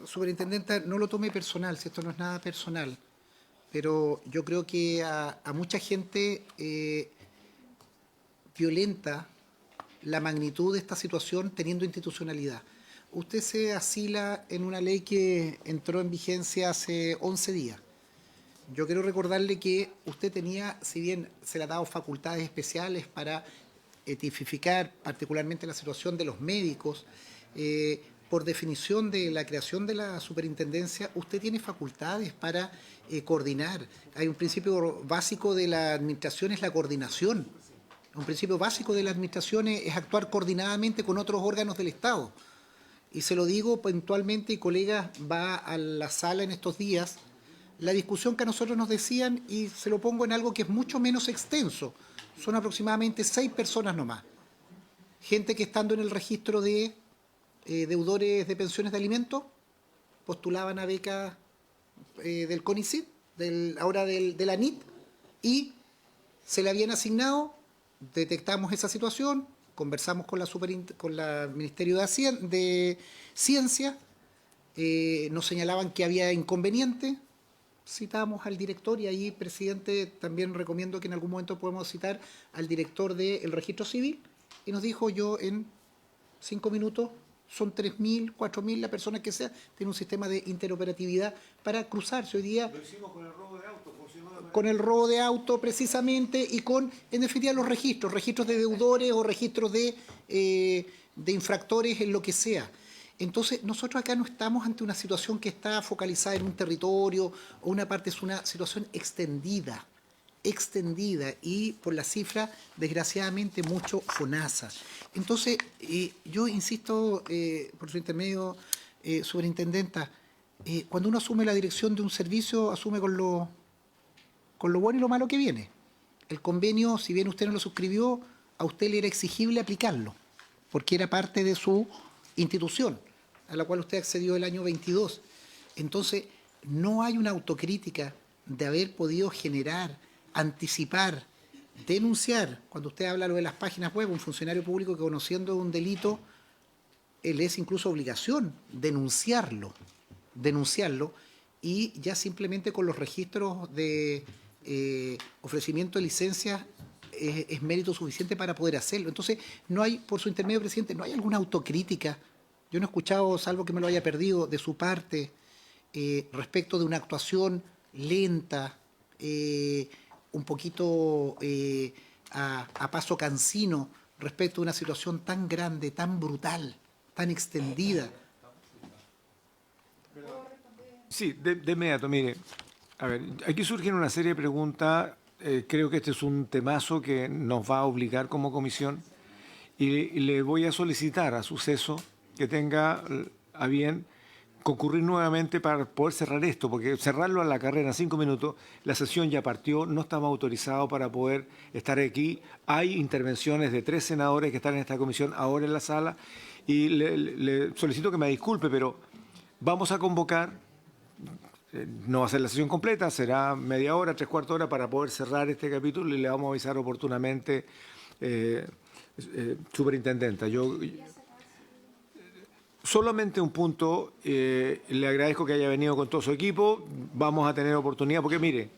Superintendenta, no lo tome personal, si esto no es nada personal, pero yo creo que a mucha gente violenta la magnitud de esta situación teniendo institucionalidad. Usted se asila en una ley que entró en vigencia hace 11 días. Yo quiero recordarle que usted tenía, si bien se le ha dado facultades especiales para tipificar particularmente la situación de los médicos, por definición de la creación de la superintendencia, usted tiene facultades para coordinar. Hay un principio básico de la administración, es la coordinación. Un principio básico de la administración es actuar coordinadamente con otros órganos del Estado. Y se lo digo puntualmente, y colegas, va a la sala en estos días, la discusión que a nosotros nos decían, y se lo pongo en algo que es mucho menos extenso, son aproximadamente 6 personas nomás. Gente que estando en el registro de deudores de pensiones de alimentos, postulaban a becas del CONICYT, ahora de la NIT, y se le habían asignado, detectamos esa situación, conversamos con la Ministerio de Ciencia, nos señalaban que había inconveniente, citamos al director y ahí, presidente, también recomiendo que en algún momento podemos citar al director del registro civil y nos dijo: yo en 5 minutos, son 3.000, 4.000, la persona que sea, tiene un sistema de interoperatividad para cruzarse. Hoy día Lo hicimos con el robo de auto, funcionó de manera... con el robo de auto precisamente y con, en definitiva, los registros de deudores o registros de infractores en lo que sea. Entonces, nosotros acá no estamos ante una situación que está focalizada en un territorio o una parte, es una situación extendida y por la cifra, desgraciadamente, mucho FONASA. Entonces, yo insisto, por su intermedio, superintendenta, cuando uno asume la dirección de un servicio, asume con lo bueno y lo malo que viene. El convenio, si bien usted no lo suscribió, a usted le era exigible aplicarlo, porque era parte de su institución, a la cual usted accedió el año 22. Entonces, no hay una autocrítica de haber podido generar, anticipar, denunciar. Cuando usted habla lo de las páginas web, un funcionario público que conociendo un delito, él es incluso obligación denunciarlo, y ya simplemente con los registros de ofrecimiento de licencias es mérito suficiente para poder hacerlo. Entonces, no hay, por su intermedio, presidente, no hay alguna autocrítica. Yo no he escuchado, salvo que me lo haya perdido, de su parte respecto de una actuación lenta, un poquito a paso cansino respecto de una situación tan grande, tan brutal, tan extendida. Sí, de inmediato, mire. A ver, aquí surgen una serie de preguntas. Creo que este es un temazo que nos va a obligar como comisión y le voy a solicitar a Suceso que tenga a bien concurrir nuevamente para poder cerrar esto, porque cerrarlo a la carrera en 5 minutos, la sesión ya partió, no estamos autorizados para poder estar aquí. Hay intervenciones de 3 senadores que están en esta comisión ahora en la sala y le solicito que me disculpe, pero vamos a convocar, no va a ser la sesión completa, será media hora, 3/4 hora para poder cerrar este capítulo y le vamos a avisar oportunamente, superintendenta. Solamente un punto, le agradezco que haya venido con todo su equipo, vamos a tener oportunidad, porque mire,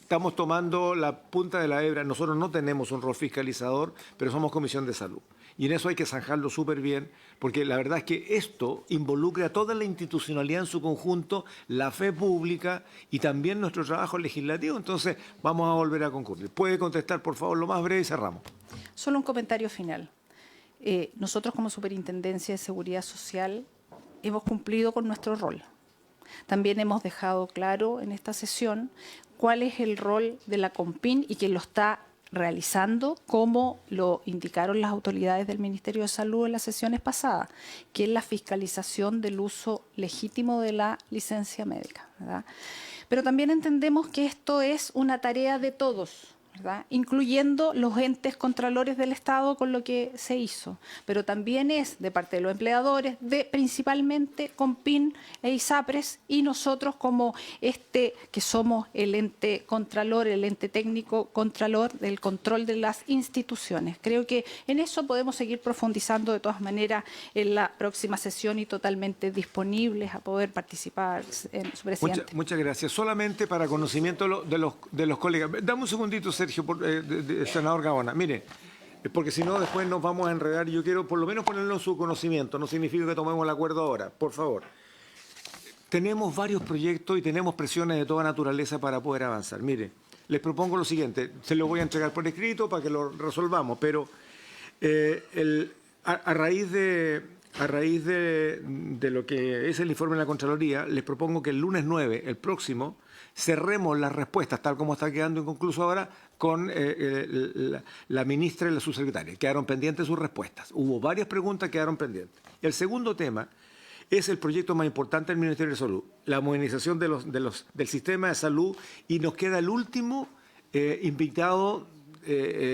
estamos tomando la punta de la hebra. Nosotros no tenemos un rol fiscalizador, pero somos Comisión de Salud. Y en eso hay que zanjarlo súper bien, porque la verdad es que esto involucra a toda la institucionalidad en su conjunto, la fe pública y también nuestro trabajo legislativo. Entonces, vamos a volver a concurrir. ¿Puede contestar, por favor, lo más breve y cerramos? Solo un comentario final. Nosotros como Superintendencia de Seguridad Social hemos cumplido con nuestro rol. También hemos dejado claro en esta sesión cuál es el rol de la COMPIN y quién lo está realizando, como lo indicaron las autoridades del Ministerio de Salud en las sesiones pasadas, que es la fiscalización del uso legítimo de la licencia médica, ¿verdad? Pero también entendemos que esto es una tarea de todos, ¿verdad? Incluyendo los entes contralores del Estado con lo que se hizo, pero también es de parte de los empleadores, de principalmente COMPIN e ISAPRES, y nosotros como que somos el ente contralor, el ente técnico contralor del control de las instituciones. Creo que en eso podemos seguir profundizando de todas maneras en la próxima sesión y totalmente disponibles a poder participar, su presidente. Muchas gracias. Solamente para conocimiento de los colegas. Dame un segundito, Sergio, senador Gaona. Mire, porque si no después nos vamos a enredar y yo quiero por lo menos ponerlo en su conocimiento. No significa que tomemos el acuerdo ahora, por favor. Tenemos varios proyectos y tenemos presiones de toda naturaleza para poder avanzar. Mire, les propongo lo siguiente. Se lo voy a entregar por escrito para que lo resolvamos, pero a raíz de lo que es el informe de la Contraloría, les propongo que el lunes 9, el próximo, cerremos las respuestas, tal como está quedando inconcluso ahora, con la ministra y la subsecretaria. Quedaron pendientes sus respuestas. Hubo varias preguntas que quedaron pendientes. El segundo tema es el proyecto más importante del Ministerio de Salud, la modernización del sistema de salud, y nos queda el último invitado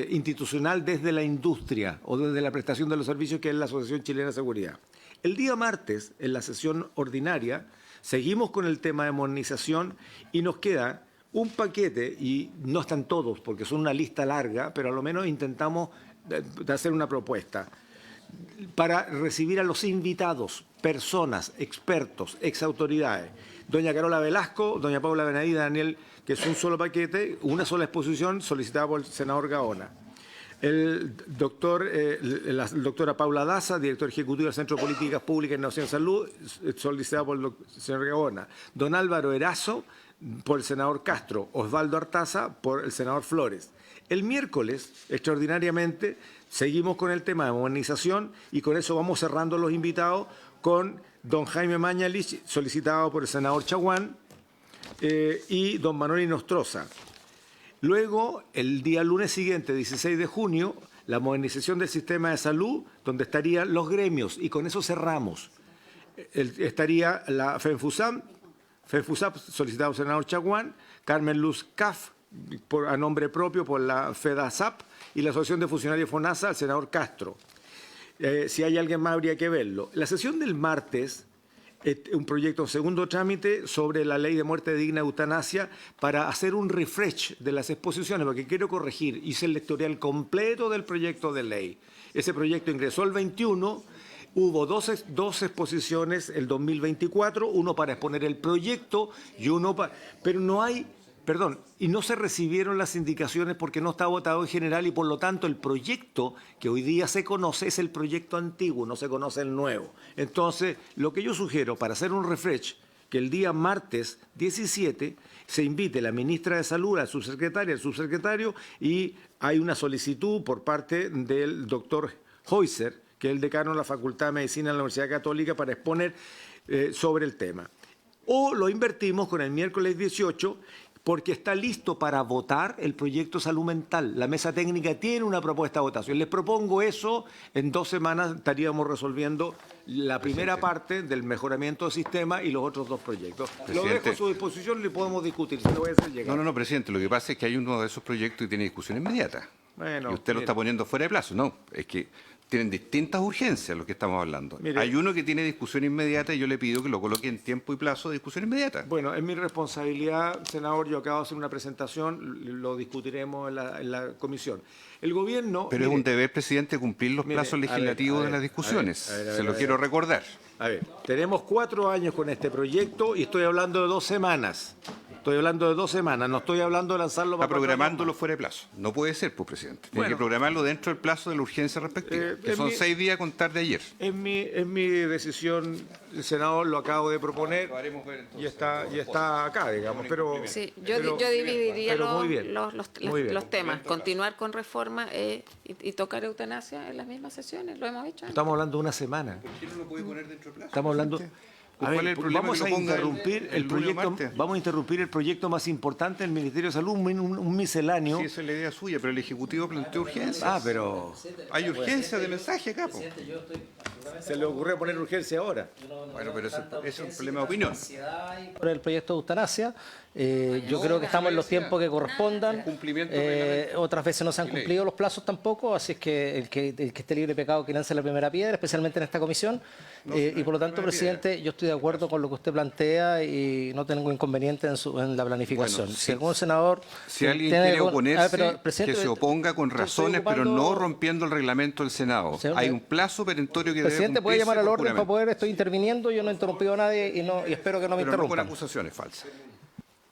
institucional desde la industria o desde la prestación de los servicios, que es la Asociación Chilena de Seguridad. El día martes, en la sesión ordinaria, seguimos con el tema de modernización y nos queda un paquete, y no están todos porque son una lista larga, pero a lo menos intentamos hacer una propuesta para recibir a los invitados, personas, expertos, exautoridades. Doña Carola Velasco, doña Paula Benavide, Daniel, que es un solo paquete, una sola exposición solicitada por el senador Gaona. La doctora Paula Daza, director ejecutivo del Centro de Políticas Públicas y Innovación en Salud, solicitada por el señor Gaona. Don Álvaro Erazo, por el senador Castro. Osvaldo Artaza, por el senador Flores. El miércoles, extraordinariamente, seguimos con el tema de modernización y con eso vamos cerrando los invitados con don Jaime Mañalich, solicitado por el senador Chaguán, y don Manuel Inostroza. Luego, el día lunes siguiente, 16 de junio, la modernización del sistema de salud, donde estarían los gremios, y con eso cerramos. Estaría la FENFUSAP, solicitado por el senador Chaguán, Carmen Luz Caf, a nombre propio por la FEDASAP, y la Asociación de Funcionarios FONASA, al senador Castro. Si hay alguien más, habría que verlo. La sesión del martes, un proyecto en segundo trámite sobre la ley de muerte digna de eutanasia, para hacer un refresh de las exposiciones, porque quiero corregir, hice el lectorial completo del proyecto de ley. Ese proyecto ingresó el 21, hubo dos exposiciones el 2024, uno para exponer el proyecto y uno para... Pero no hay... Perdón, y no se recibieron las indicaciones porque no está votado en general y por lo tanto el proyecto que hoy día se conoce es el proyecto antiguo, no se conoce el nuevo. Entonces, lo que yo sugiero para hacer un refresh, que el día martes 17 se invite la ministra de Salud, la subsecretaria, el subsecretario, y hay una solicitud por parte del doctor Heuser, que es el decano de la Facultad de Medicina de la Universidad Católica, para exponer sobre el tema. O lo invertimos con el miércoles 18, porque está listo para votar el proyecto de salud mental. La mesa técnica tiene una propuesta de votación. Les propongo eso, en 2 semanas estaríamos resolviendo la primera parte del mejoramiento del sistema y los otros 2 proyectos. Lo dejo a su disposición y le podemos discutir, se lo voy a hacer llegar. No, presidente, lo que pasa es que hay uno de esos proyectos que tiene discusión inmediata. Bueno, y usted lo está poniendo fuera de plazo. No, es que tienen distintas urgencias lo que estamos hablando. Mire, hay uno que tiene discusión inmediata y yo le pido que lo coloque en tiempo y plazo de discusión inmediata. Bueno, es mi responsabilidad, senador. Yo acabo de hacer una presentación, lo discutiremos en la comisión. El gobierno... Pero es un deber, presidente, cumplir los plazos legislativos de las discusiones. Se lo quiero recordar. A ver, tenemos 4 años con este proyecto y estoy hablando de 2 semanas. Estoy hablando de 2 semanas, no estoy hablando de lanzarlo Está para 4 años programándolo más. fuera de plazo. No puede ser, pues, presidente. Tiene Bueno. que programarlo dentro del plazo de la urgencia respectiva, que es son mi- 6 días a contar de ayer. Es mi decisión, el senador lo acabo de proponer y está acá, digamos, pero... Sí, pero- yo dividiría pero muy bien, muy bien. los temas. Continuar con reforma y tocar eutanasia en las mismas sesiones, lo hemos hecho antes. Estamos hablando de una semana. ¿Por qué no lo puede poner dentro del plazo? Estamos hablando... A ¿Cuál ver, es el problema vamos que a lo ponga interrumpir el el lunes o proyecto, martes? vamos a interrumpir el proyecto más importante del Ministerio de Salud, un misceláneo. Sí, esa es la idea suya, pero el Ejecutivo planteó urgencia. Pero Hay urgencia de mensaje acá, po. se le ocurrió poner urgencia ahora. Bueno, pero ese es un problema de opinión. Por el proyecto de eutanasia. Yo creo que estamos en los tiempos que correspondan. Cumplimiento del reglamento. Otras veces no se han cumplido los plazos tampoco, así es que el que esté libre de pecado que lance la primera piedra, especialmente en esta comisión. Y por lo tanto, presidente, yo estoy de acuerdo con lo que usted plantea y no tengo inconveniente en la planificación. Bueno, si algún senador... Si alguien tiene quiere algún- oponerse, pero, presidente, que se oponga con estoy razones, pero ocupando- no rompiendo el reglamento del Senado. Señor, Hay un plazo perentorio que Presidente, debe puede llamar al cumplirse por orden para juramento. poder, estoy interviniendo, yo no he interrumpido a nadie y espero que no me Pero no con interrumpan. acusaciones falsas.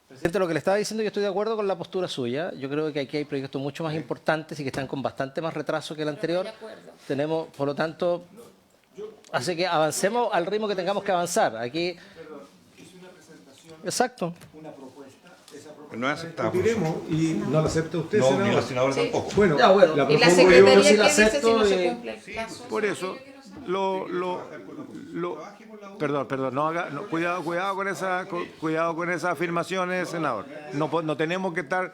Presidente, lo que le estaba diciendo, yo estoy de acuerdo con la postura suya. Yo creo que aquí hay proyectos mucho más importantes y que están con bastante más retraso que el anterior. Tenemos, por lo tanto, hace que avancemos al ritmo que tengamos que avanzar. Aquí. Exacto. No es aceptable. Discutiremos y no lo acepta usted, No, ni senador. la senadora tampoco. Bueno, Ya, bueno. la Y la propongo Secretaría, yo. sí la ¿qué dice si acepto no se y- cumple el plazo? Por eso, perdón, no haga, no, cuidado con esas afirmaciones, senador. No tenemos que estar,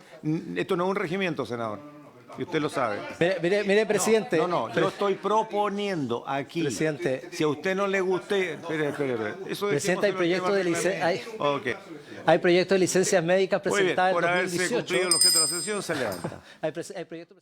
esto no es un regimiento, senador, y usted lo sabe. Mire, presidente. No, yo estoy proponiendo aquí. Presidente. Si a usted no le guste, espere. Eso Presidente, hay proyectos de Ok. hay proyectos de licencias médicas Muy bien, presentadas por en haberse 2018. cumplido el objeto de la sesión, se levanta. Hay proyectos